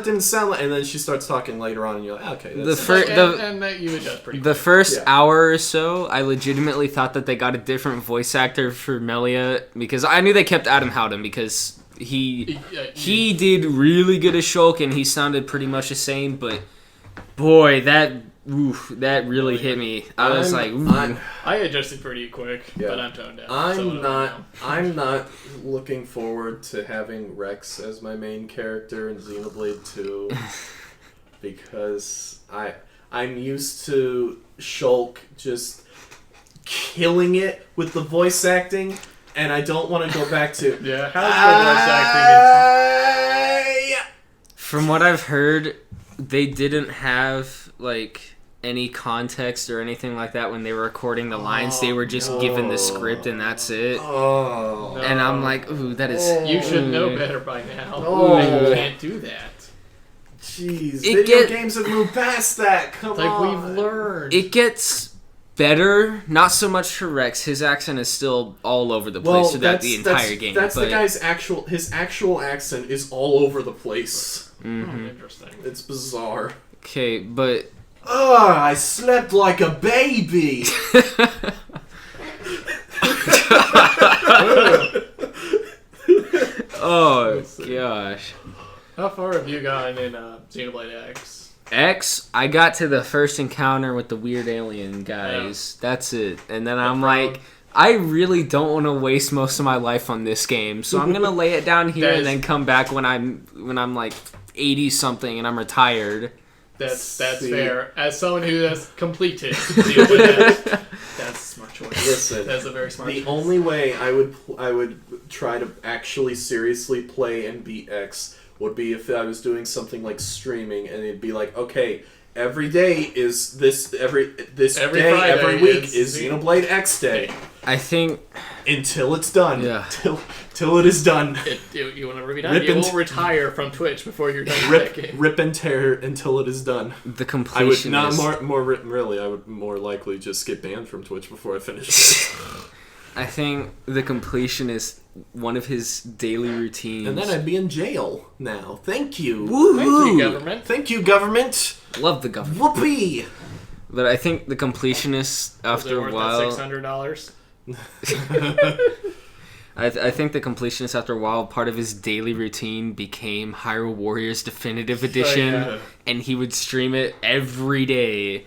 didn't sound like... And then she starts talking later on, and you're like, okay, that's... And that you adjust pretty The quick. first hour or so, I legitimately thought that they got a different voice actor for Melia, because I knew they kept Adam Howden, because he did really good as Shulk, and he sounded pretty much the same, but... Boy, that really hit me. I was like, ooh. I adjusted pretty quick, but I'm toned down. I'm not looking forward to having Rex as my main character in Xenoblade 2 because I'm used to Shulk just killing it with the voice acting, and I don't want to go back to how's the voice acting? From what I've heard, they didn't have like any context or anything like that when they were recording the lines. They were just given the script and that's it. And I'm like, ooh, that is... You should know better by now. You can't do that. Jeez, video games have moved past that. Come on. We've learned. It gets better, not so much for Rex. His accent is still all over the place throughout the entire game. That's the guy's his actual accent is all over the place. Mm-hmm. Interesting. It's bizarre. Okay, but... I slept like a baby! Oh, gosh. How far have you gotten in Xenoblade X? X, I got to the first encounter with the weird alien guys. Yeah. That's it. And then I'm like, I really don't want to waste most of my life on this game, so I'm gonna lay it down here and then come back when I'm like 80 something and I'm retired. That's fair. As someone who has completed Xenoblade X, that's a smart choice. Listen, that's a very smart choice. The only way I would try to actually seriously play and beat X would be if I was doing something like streaming, and it'd be like, okay, every day is every week is Xenoblade X Day. I think until it's done. Yeah. Till it is done. You want to rip it done? You will retire from Twitch before you're done with that game. Rip and tear until it is done. The completion. I would more likely just get banned from Twitch before I finish it. I think the completion is one of his daily routines. And then I'd be in jail now. Thank you. Woo-hoo. Thank you, government. Thank you, government. Love the government. Whoopee. But I think the completionist, after a while... Was it worth that $600? I think the completionist, after a while, part of his daily routine became Hyrule Warriors Definitive Edition, and he would stream it every day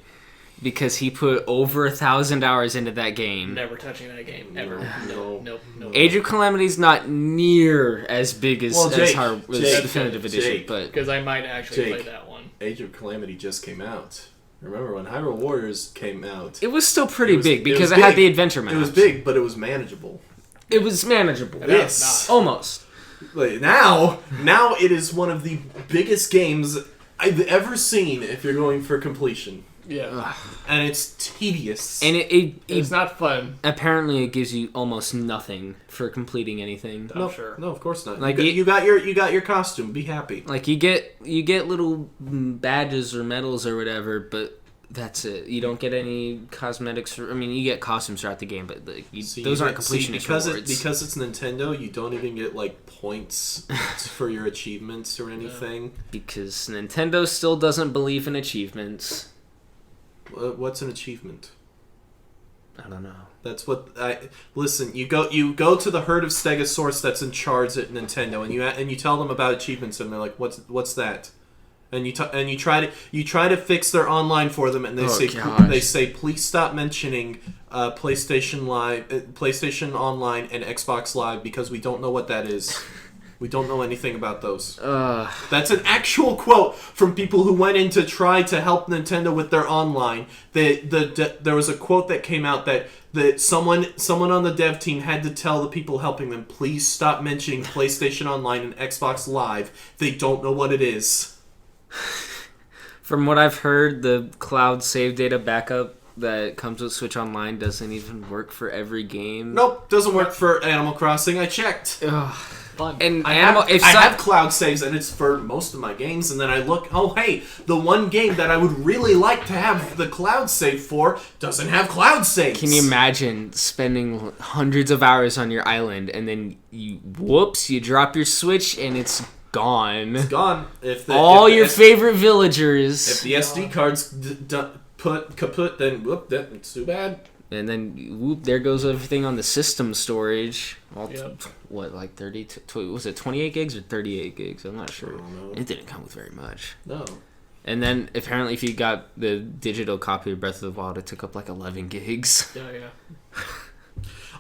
because he put over 1,000 hours into that game. Never touching that game, ever. Nope. Age of Calamity's not near as big as Hyrule Definitive Edition, but because I might actually play that one. Age of Calamity just came out. Remember when Hyrule Warriors came out? It was still pretty big because it had the adventure maps. It was big, but it was manageable. It was manageable. Yes. Almost. Now it is one of the biggest games I've ever seen if you're going for completion. Yeah. And it's tedious. And it's not fun. Apparently it gives you almost nothing for completing anything. No, of course not. Like you got your costume. Be happy. Like you get little badges or medals or whatever, but that's it. You don't get any cosmetics. You get costumes throughout the game, but those aren't completionist rewards. Because it's Nintendo, you don't even get like points for your achievements or anything. Because Nintendo still doesn't believe in achievements. What's an achievement? I don't know. That's what listen. You go to the herd of Stegosaurus that's in charge at Nintendo, and you tell them about achievements, and they're like, "What's that?" And you try to fix their online for them, and they say please stop mentioning PlayStation Live, PlayStation Online, and Xbox Live because we don't know what that is. We don't know anything about those. That's an actual quote from people who went in to try to help Nintendo with their online. There was a quote that came out that someone on the dev team had to tell the people helping them, please stop mentioning PlayStation Online and Xbox Live. They don't know what it is. From what I've heard, the cloud save data backup that comes with Switch Online doesn't even work for every game. Nope, doesn't work for Animal Crossing. I checked. Ugh. Fun. And I have cloud saves, and it's for most of my games. And then I look, oh hey, the one game that I would really like to have the cloud save for doesn't have cloud saves. Can you imagine spending hundreds of hours on your island, and then you drop your Switch, and it's gone. It's gone. All your favorite villagers. If the SD card's put kaput, then that's too bad. And then, there goes everything on the system storage. Yep. Like 30? Was it 28 gigs or 38 gigs? I'm not sure. I don't know. It didn't come with very much. No. And then, apparently, if you got the digital copy of Breath of the Wild, it took up like 11 gigs. Yeah.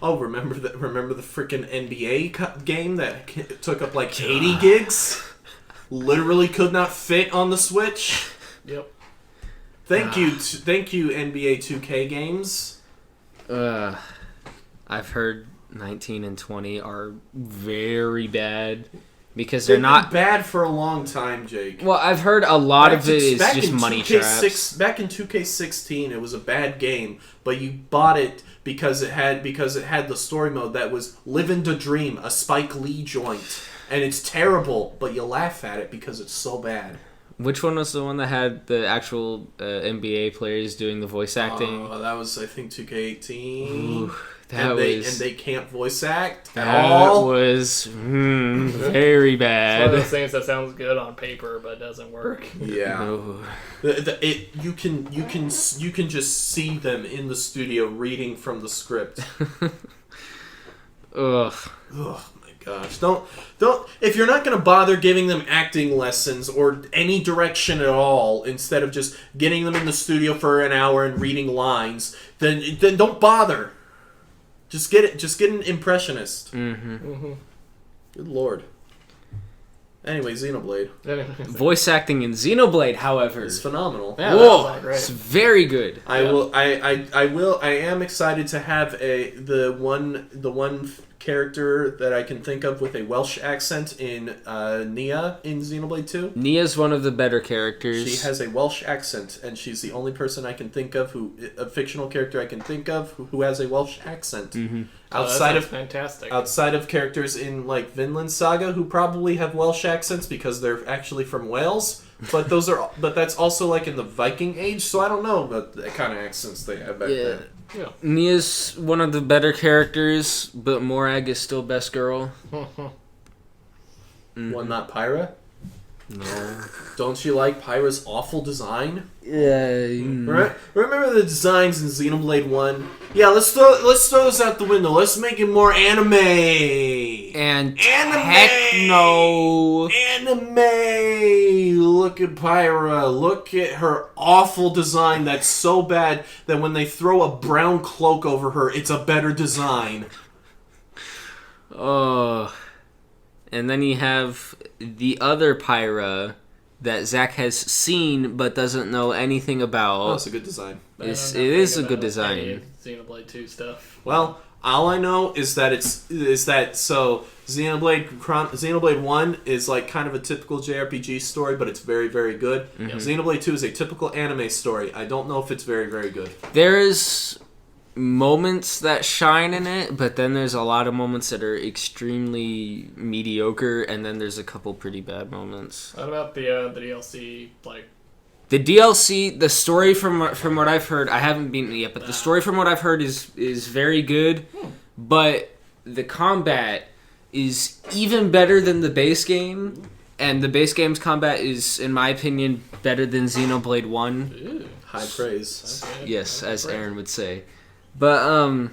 Oh, remember the freaking NBA game that took up like 80 gigs? Literally could not fit on the Switch. Yep. Thank you, NBA 2K games. I've heard 19 and 20 are very bad because They've they're not been bad for a long time, Jake. Well, I've heard a lot of it is just money traps. Back in 2K16, it was a bad game, but you bought it because it had the story mode that was Living the Dream, a Spike Lee joint, and it's terrible, but you laugh at it because it's so bad. Which one was the one that had the actual NBA players doing the voice acting? That was, I think, 2K18. Ooh, and they can't voice act at that all. was very bad. It's one of those things that sounds good on paper but doesn't work. Yeah. No. You can just see them in the studio reading from the script. Ugh. Oh my gosh! Don't. If you're not gonna bother giving them acting lessons or any direction at all, instead of just getting them in the studio for an hour and reading lines, then don't bother. Just get an impressionist. Mm-hmm. Good lord. Anyway, Xenoblade. Voice acting in Xenoblade, however, It's phenomenal. Yeah, whoa, great. it's very good. I am excited to have the one character that I can think of with a Welsh accent in Nia in Xenoblade 2. Nia's one of the better characters. She has a Welsh accent, and she's the only person I can think of a fictional character I can think of who has a Welsh accent. Mm-hmm. Outside of fantastic. Outside of characters in like Vinland Saga who probably have Welsh accents because they're actually from Wales, but that's also like in the Viking Age, so I don't know about the kind of accents they have back then. Yeah. Nia's one of the better characters, but Morag is still best girl. One not Pyra? No. Don't you like Pyra's awful design? Yeah. Remember the designs in Xenoblade 1? Yeah, let's throw this out the window. Let's make it more anime. And techno. Anime. Look at Pyra. Look at her awful design that's so bad that when they throw a brown cloak over her, it's a better design. Oh. And then you have the other Pyra that Zach has seen but doesn't know anything about. Oh, it's a good design. It is a good design. Xenoblade 2 stuff. Well, all I know is that Xenoblade 1 is like kind of a typical JRPG story, but it's very, very good. Mm-hmm. Xenoblade 2 is a typical anime story. I don't know if it's very, very good. There's moments that shine in it, but then there's a lot of moments that are extremely mediocre, and then there's a couple pretty bad moments. What about the DLC? Like the DLC, the story from what I've heard, I haven't beaten it yet, but the story from what I've heard is very good. But the combat is even better than the base game, and the base game's combat is, in my opinion, better than Xenoblade 1. Ooh. High praise. Okay. Yes, as Aaron would say. But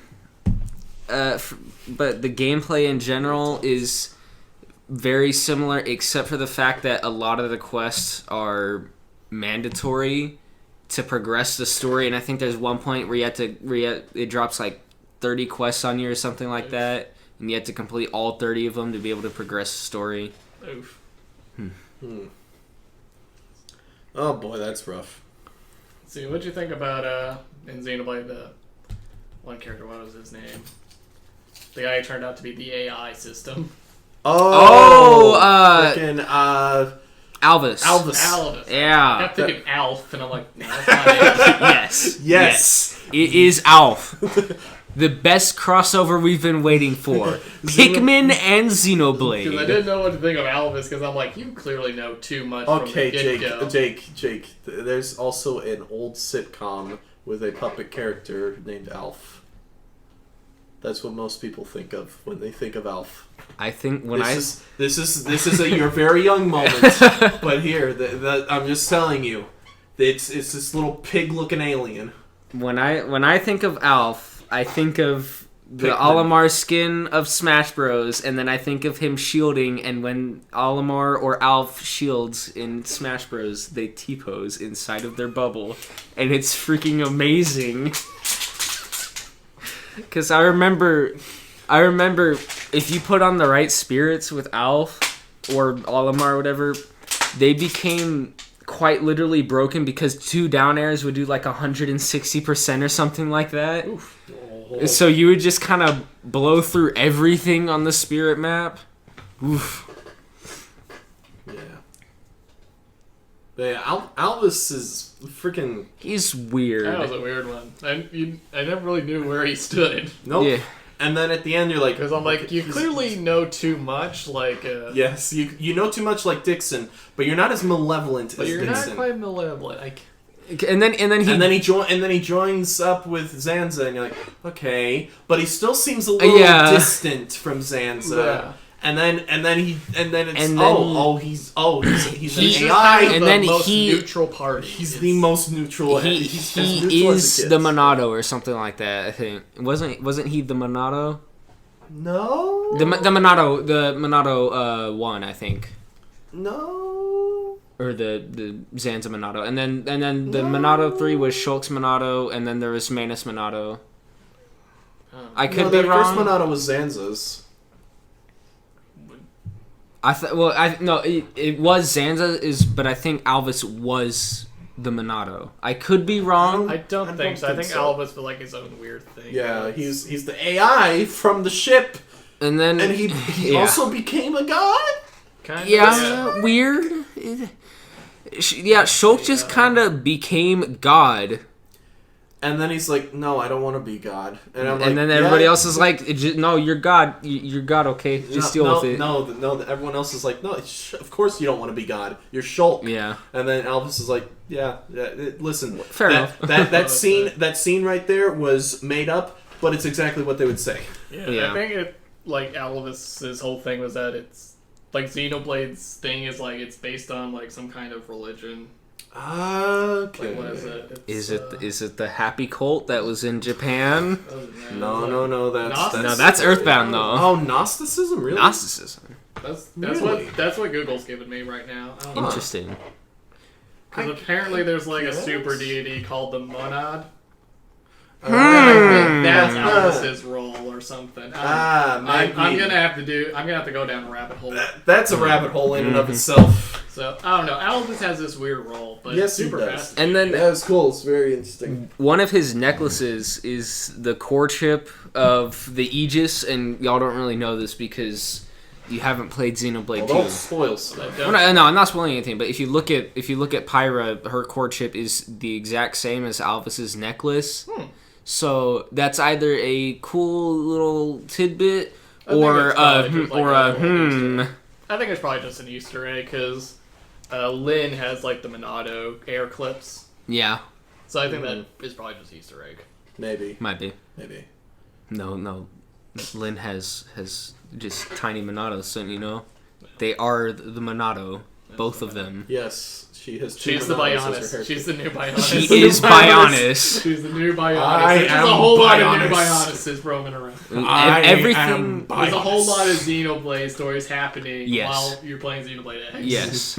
but the gameplay in general is very similar, except for the fact that a lot of the quests are mandatory to progress the story. And I think there's one point where it drops like 30 quests on you or something like that, and you have to complete all 30 of them to be able to progress the story. Oof. Oh boy, that's rough. See, what'd you think about in Xenoblade the one character? What was his name? The guy who turned out to be the AI system. Oh, freaking Alvis. Alvis. I Yeah. kept thinking Alf, and I'm like, no, that's not it. Yes. It is Alf. The best crossover we've been waiting for. Pikmin and Because I Xenoblade. didn't know what to think of Alvis, because I'm like, you clearly know too much Okay, from the get-go. Jake. There's also an old sitcom with a puppet character named Alf. That's what most people think of when they think of Alf. I think This is your very young moment. But here, I'm just telling you, it's this little pig-looking alien. when I think of Alf, I think of the Pikmin. Olimar skin of Smash Bros, and then I think of him shielding, and when Olimar or Alf shields in Smash Bros, they T-pose inside of their bubble, and it's freaking amazing. Because I remember if you put on the right spirits with Alf or Olimar or whatever, they became quite literally broken because 2 down airs would do like 160% or something like that. Oof. So you would just kind of blow through everything on the spirit map. Oof. Yeah. But yeah, Alvis is freaking... He's weird. That was a weird one. I never really knew where he stood. Nope. Yeah. And then at the end, you're like... Because I'm like, you clearly know too much, like... Yes, you know too much like Dixon, but you're not as malevolent But as you're Dixon. not quite malevolent. Like, And then he he joins up with Zanza, and you're like, okay, but he still seems a little distant from Zanza. Yeah. And then he's And then an he's AI. kind of and the then most he- neutral party. He's the most neutral. He's as he neutral as is it the gets. Monado or something like that. I think wasn't he the Monado? No. The Monado one, I think. No. Or the Zanza Monado, and then the Monado 3 was Shulk's Monado, and then there was Manus Monado. I could be the wrong. first Monado was Zanza's. It was Zanza but I think Alvis was the Monado. I could be wrong. I don't think so. I think Alvis felt like his own weird thing. Yeah, he's the AI from the ship, And then and he also became a god. Kind of. yeah, weird. Yeah, Shulk just kind of became God. And then he's like, "No, I don't want to be God." And I'm like, And then everybody else is like, "No, you're God. You're God. Okay, just deal with it." No. Everyone else is like, "No, of course you don't want to be God. You're Shulk." Yeah. And then Elvis is like, "Yeah. Listen, Fair enough. That scene right there was made up, but it's exactly what they would say." Yeah. I think Alvis's whole thing was that it's like Xenoblade's thing is like it's based on like some kind of religion. Okay. Like, what is it? Is it the happy cult that was in Japan? No. That's Earthbound though. Oh, Gnosticism, really? Gnosticism. That's Really? what Google's giving me right now. Interesting. Because apparently there's like a super deity called the Monad. Hmm. I think that's Alvis's role or something. I'm maybe. gonna have to go down a rabbit hole. That's a rabbit hole in and of itself. So I don't know. Alvis has this weird role, but Yes, it's super he does. fascinating. And then Yeah, it's cool. It's very interesting. one of his necklaces is the core chip of the Aegis, and y'all don't really know this because you haven't played Xenoblade 2. Don't spoil stuff. No, I'm not spoiling anything. But if you look at Pyra, her core chip is the exact same as Alvis's necklace. So that's either a cool little tidbit or I think it's probably just an Easter egg because Lynn has like the Monado air clips. Yeah, So I think that is probably just Easter egg. Maybe. might be. Maybe. No. Lynn has just tiny Monados, so you know they are the Monado, both of them. Yes, she has. She's the Bionis. She's the new Bionis. She is Bionis. She's the new Bionis. I There's am a whole lot of new Bionis. Bionises roaming around. Everything. There's a whole lot of Xenoblade stories happening Yes. while you're playing Xenoblade X. Yes.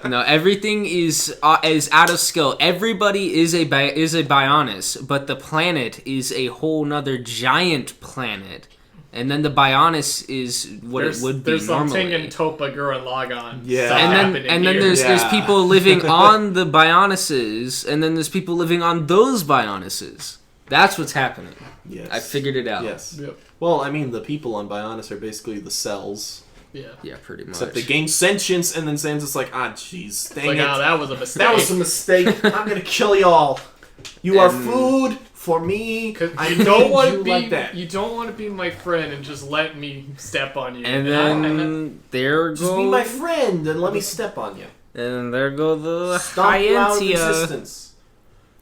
No, everything is out of scale. Everybody is a Bionis, but the planet is a whole nother giant planet. And then the Bionis is what it would be there's normally. some Ting and Topa Gurren Lagann. Yeah. stuff happening And then here. there's people living on the Bionises, and then there's people living on those Bionises. That's what's happening. Yes. I figured it out. Yes. Yep. Well, I mean, the people on Bionis are basically the cells Yeah, pretty much. Except they gain sentience, and then Sam's just like, jeez, dang it. that was a mistake. That was a mistake. I'm gonna kill y'all. You are food for me. I don't want to be like that. You don't want to be my friend and just let me step on you. And then there goes... Just be my friend and let me step on you. And there go the Stomp you out of Hyentia. existence.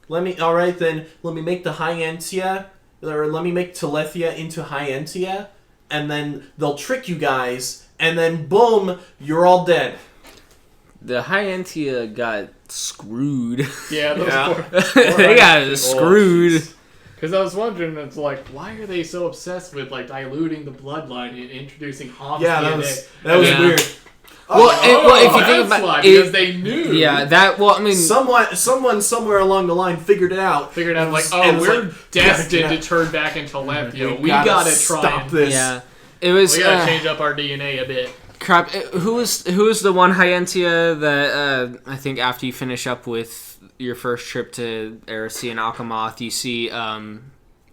Alright then, let me make the Hyentia, or let me make Telethia into Hyentia, and then they'll trick you guys, and then boom, you're all dead. The Hyentia got screwed. Yeah, They got screwed. Because I was wondering, it's like, why are they so obsessed with like diluting the bloodline and introducing Hom's DNA? That was weird. Well, if you think about it, because they knew. Yeah, that. Well, I mean, someone somewhere along the line figured it out. Like, we're destined to turn back into Lethia. We gotta try stop this. Yeah, it was. We gotta change up our DNA a bit. Crap. Who was the one Hyentia that I think after you finish up with your first trip to Erisea and Alchemoth, you see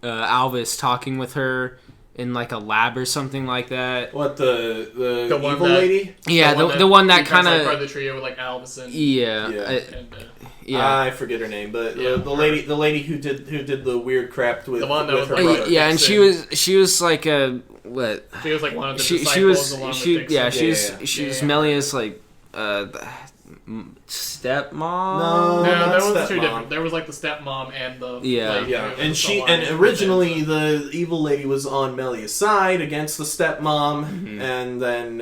Alvis talking with her in like a lab or something like that. What, the one evil lady? Yeah, the one that kind of part of the trio with like Alvis and I forget her name, but the lady who did the weird crap with the one that with was her like, brother. yeah, and she was like a what? She was like one of the disciples along with Dixon. She was Melia's like stepmom. No, there was stepmom. two different. There was like the stepmom and the and originally the evil lady was on Melia's side against the stepmom, and then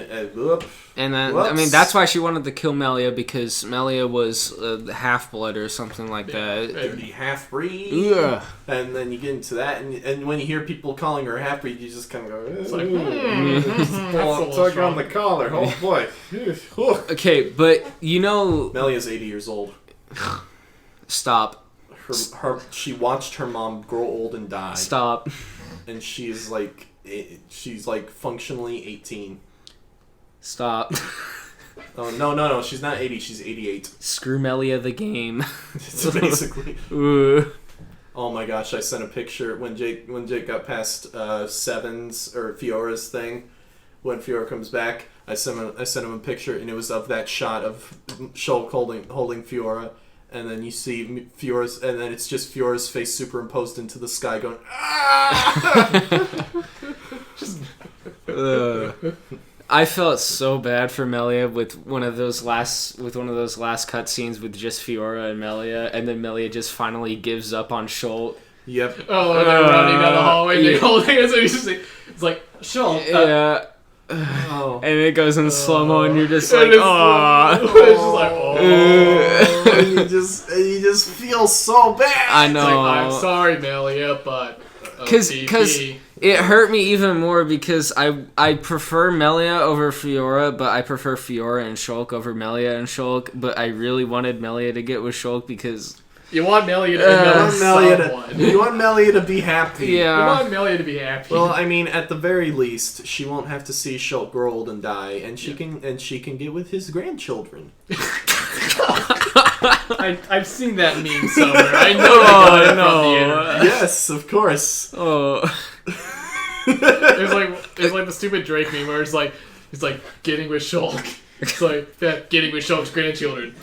I mean that's why she wanted to kill Melia, because Melia was half blood or something like that. Dirty half breed. Yeah. And then you get into that, and when you hear people calling her half breed, you just kind of go, it's like, tug on the collar. Oh boy. Okay, but you know, Melia's 80 years old. Stop. She watched her mom grow old and die. Stop. And she's like functionally 18. Stop. Oh no, she's not 80, she's 88. Screw Melia the game. It's basically. Ooh. Oh my gosh, I sent a picture when Jake got past Seven's or Fiora's thing. When Fiora comes back, I sent him a picture, and it was of that shot of Shulk holding Fiora, and then you see Fiora's, and then it's just Fiora's face superimposed into the sky, going I felt so bad for Melia with one of those last cutscenes with just Fiora and Melia, and then Melia just finally gives up on Shulk. Yep. Oh, and they're running down the hallway, and they're holding it, so it's like, Shulk. Yeah. And it goes in slow-mo, and you're just like, oh. It's just like, oh. And you just feel so bad. I know. It's like, I'm sorry, Melia, but because it hurt me even more because I prefer Melia over Fiora, but I prefer Fiora and Shulk over Melia and Shulk. But I really wanted Melia to get with Shulk because you want Melia to be you want Melia to be happy. Yeah. You want Melia to be happy. Well, I mean, at the very least, she won't have to see Shulk grow old and die, and she can get with his grandchildren. I've seen that meme somewhere. I know they got it from the internet. Yes, of course. Oh. It's like the stupid Drake meme where it's like getting with Shulk. It's like getting with Shulk's grandchildren.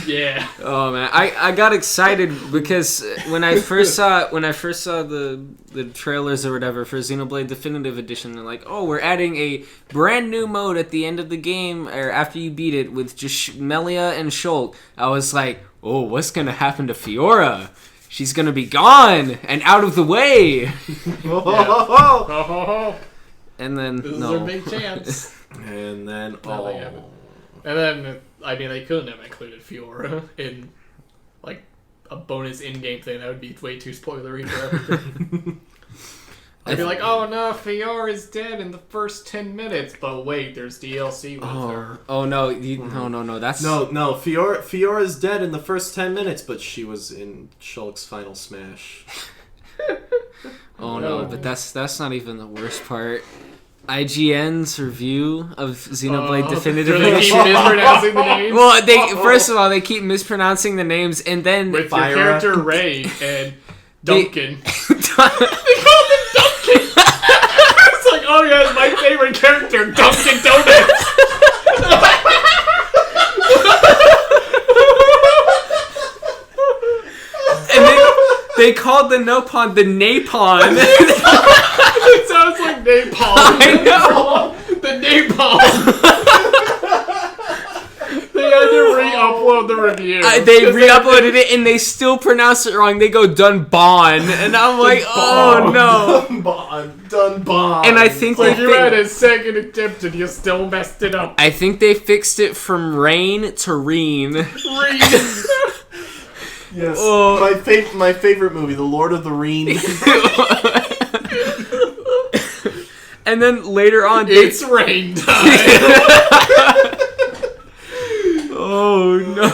Yeah. Oh man, I got excited because when I first saw the trailers or whatever for Xenoblade Definitive Edition, they're like, oh, we're adding a brand new mode at the end of the game or after you beat it with just Melia and Shulk. I was like, oh, what's gonna happen to Fiora? She's gonna be gone and out of the way. And then this is their big chance. And then And then I mean they couldn't have included Fiora in like a bonus in-game thing. That would be way too spoilery for everything. I'd be like, oh no, Fiora's dead in the first 10 minutes, but wait, there's DLC with her. Oh no, no, that's no. Fiora's dead in the first 10 minutes, but she was in Shulk's final smash. Oh no, but that's not even the worst part. IGN's review of Xenoblade Definitive Edition. They keep mispronouncing the names. Well, first of all, they keep mispronouncing the names, and then with your character Ray and Duncan. They called him Duncan. It's like, oh yeah, it's my favorite character, Dunkin' Donuts. And they called the Nopon the Napon. It sounds like napalm. I know. The napalm. They had to re-upload the review. They re-uploaded it and they still pronounce it wrong. They go Dunbon, and I'm like, oh no. Dunbon. And I think like you had a second attempt and you still messed it up. I think they fixed it from rain to reen. Yes. My favorite movie, The Lord of the Rings. And then later on, it's rain time. Oh no!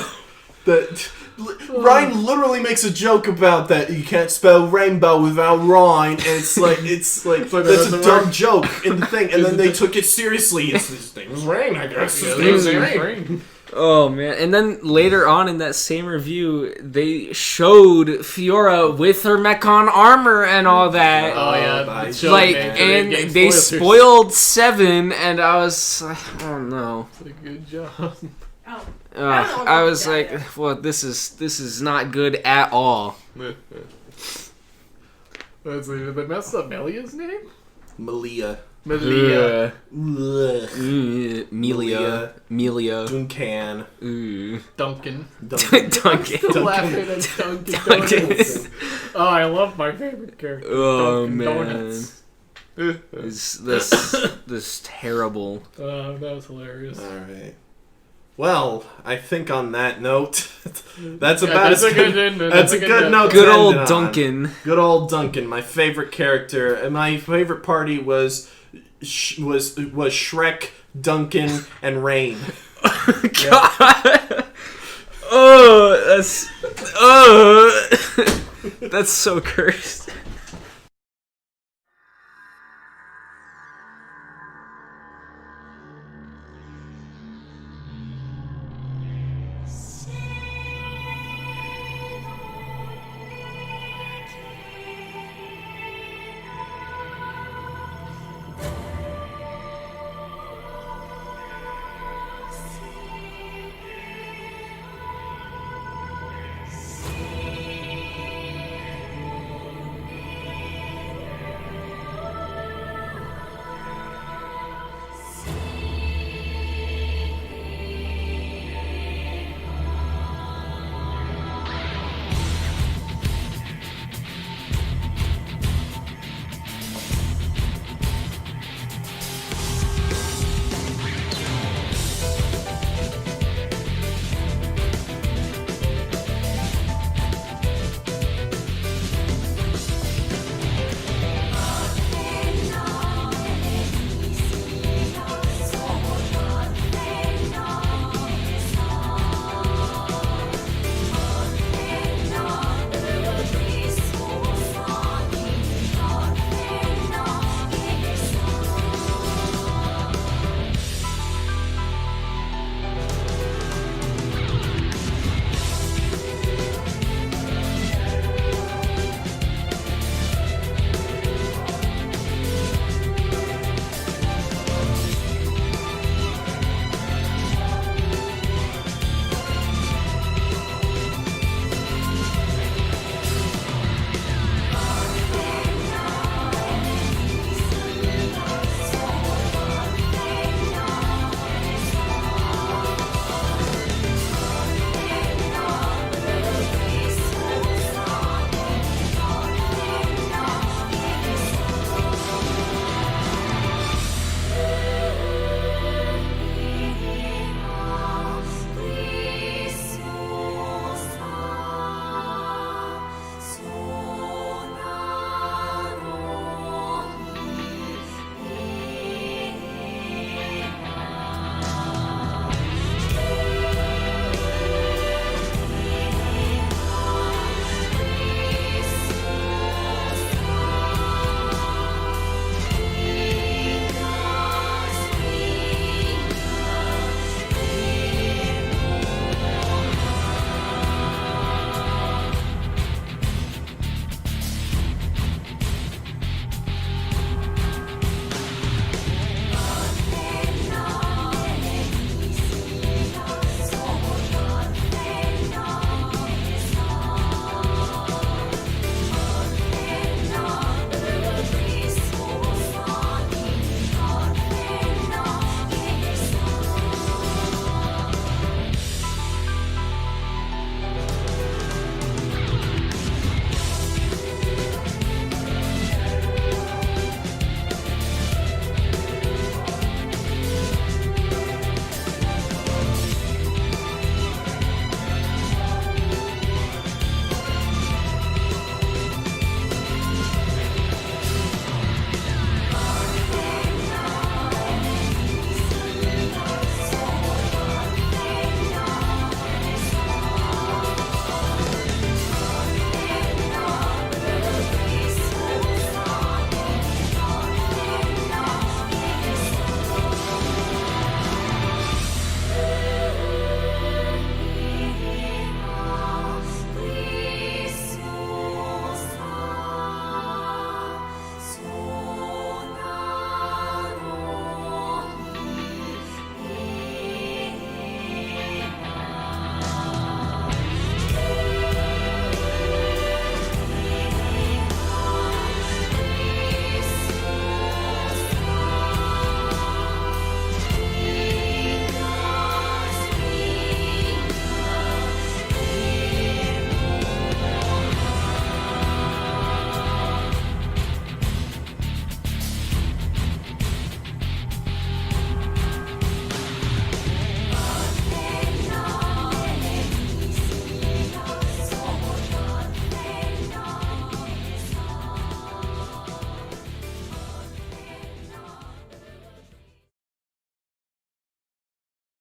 Ryan literally makes a joke about that. You can't spell rainbow without Ryan, and it's like that's a dumb joke in the thing. And then they took it seriously. His name is Rain, I guess. His name is Rain. Oh man! And then later on in that same review, they showed Fiora with her Mechon armor and all that. Oh yeah, and they spoiled 7, and I was like, oh no. Good job. I was like, well, this is not good at all. Let's see, did they mess up Melia's name? Melia. Melia. Duncan. Duncan. Duncan. Laughing at Dunkin' Donuts. Oh, I love my favorite character. Oh Dunkin' man. Donuts. This terrible. That was hilarious. Alright. Well, I think on that note, that's a good note. Good old Duncan. Good old Duncan, my favorite character, and my favorite party was Shrek, Duncan, and Rain. God. That's so cursed.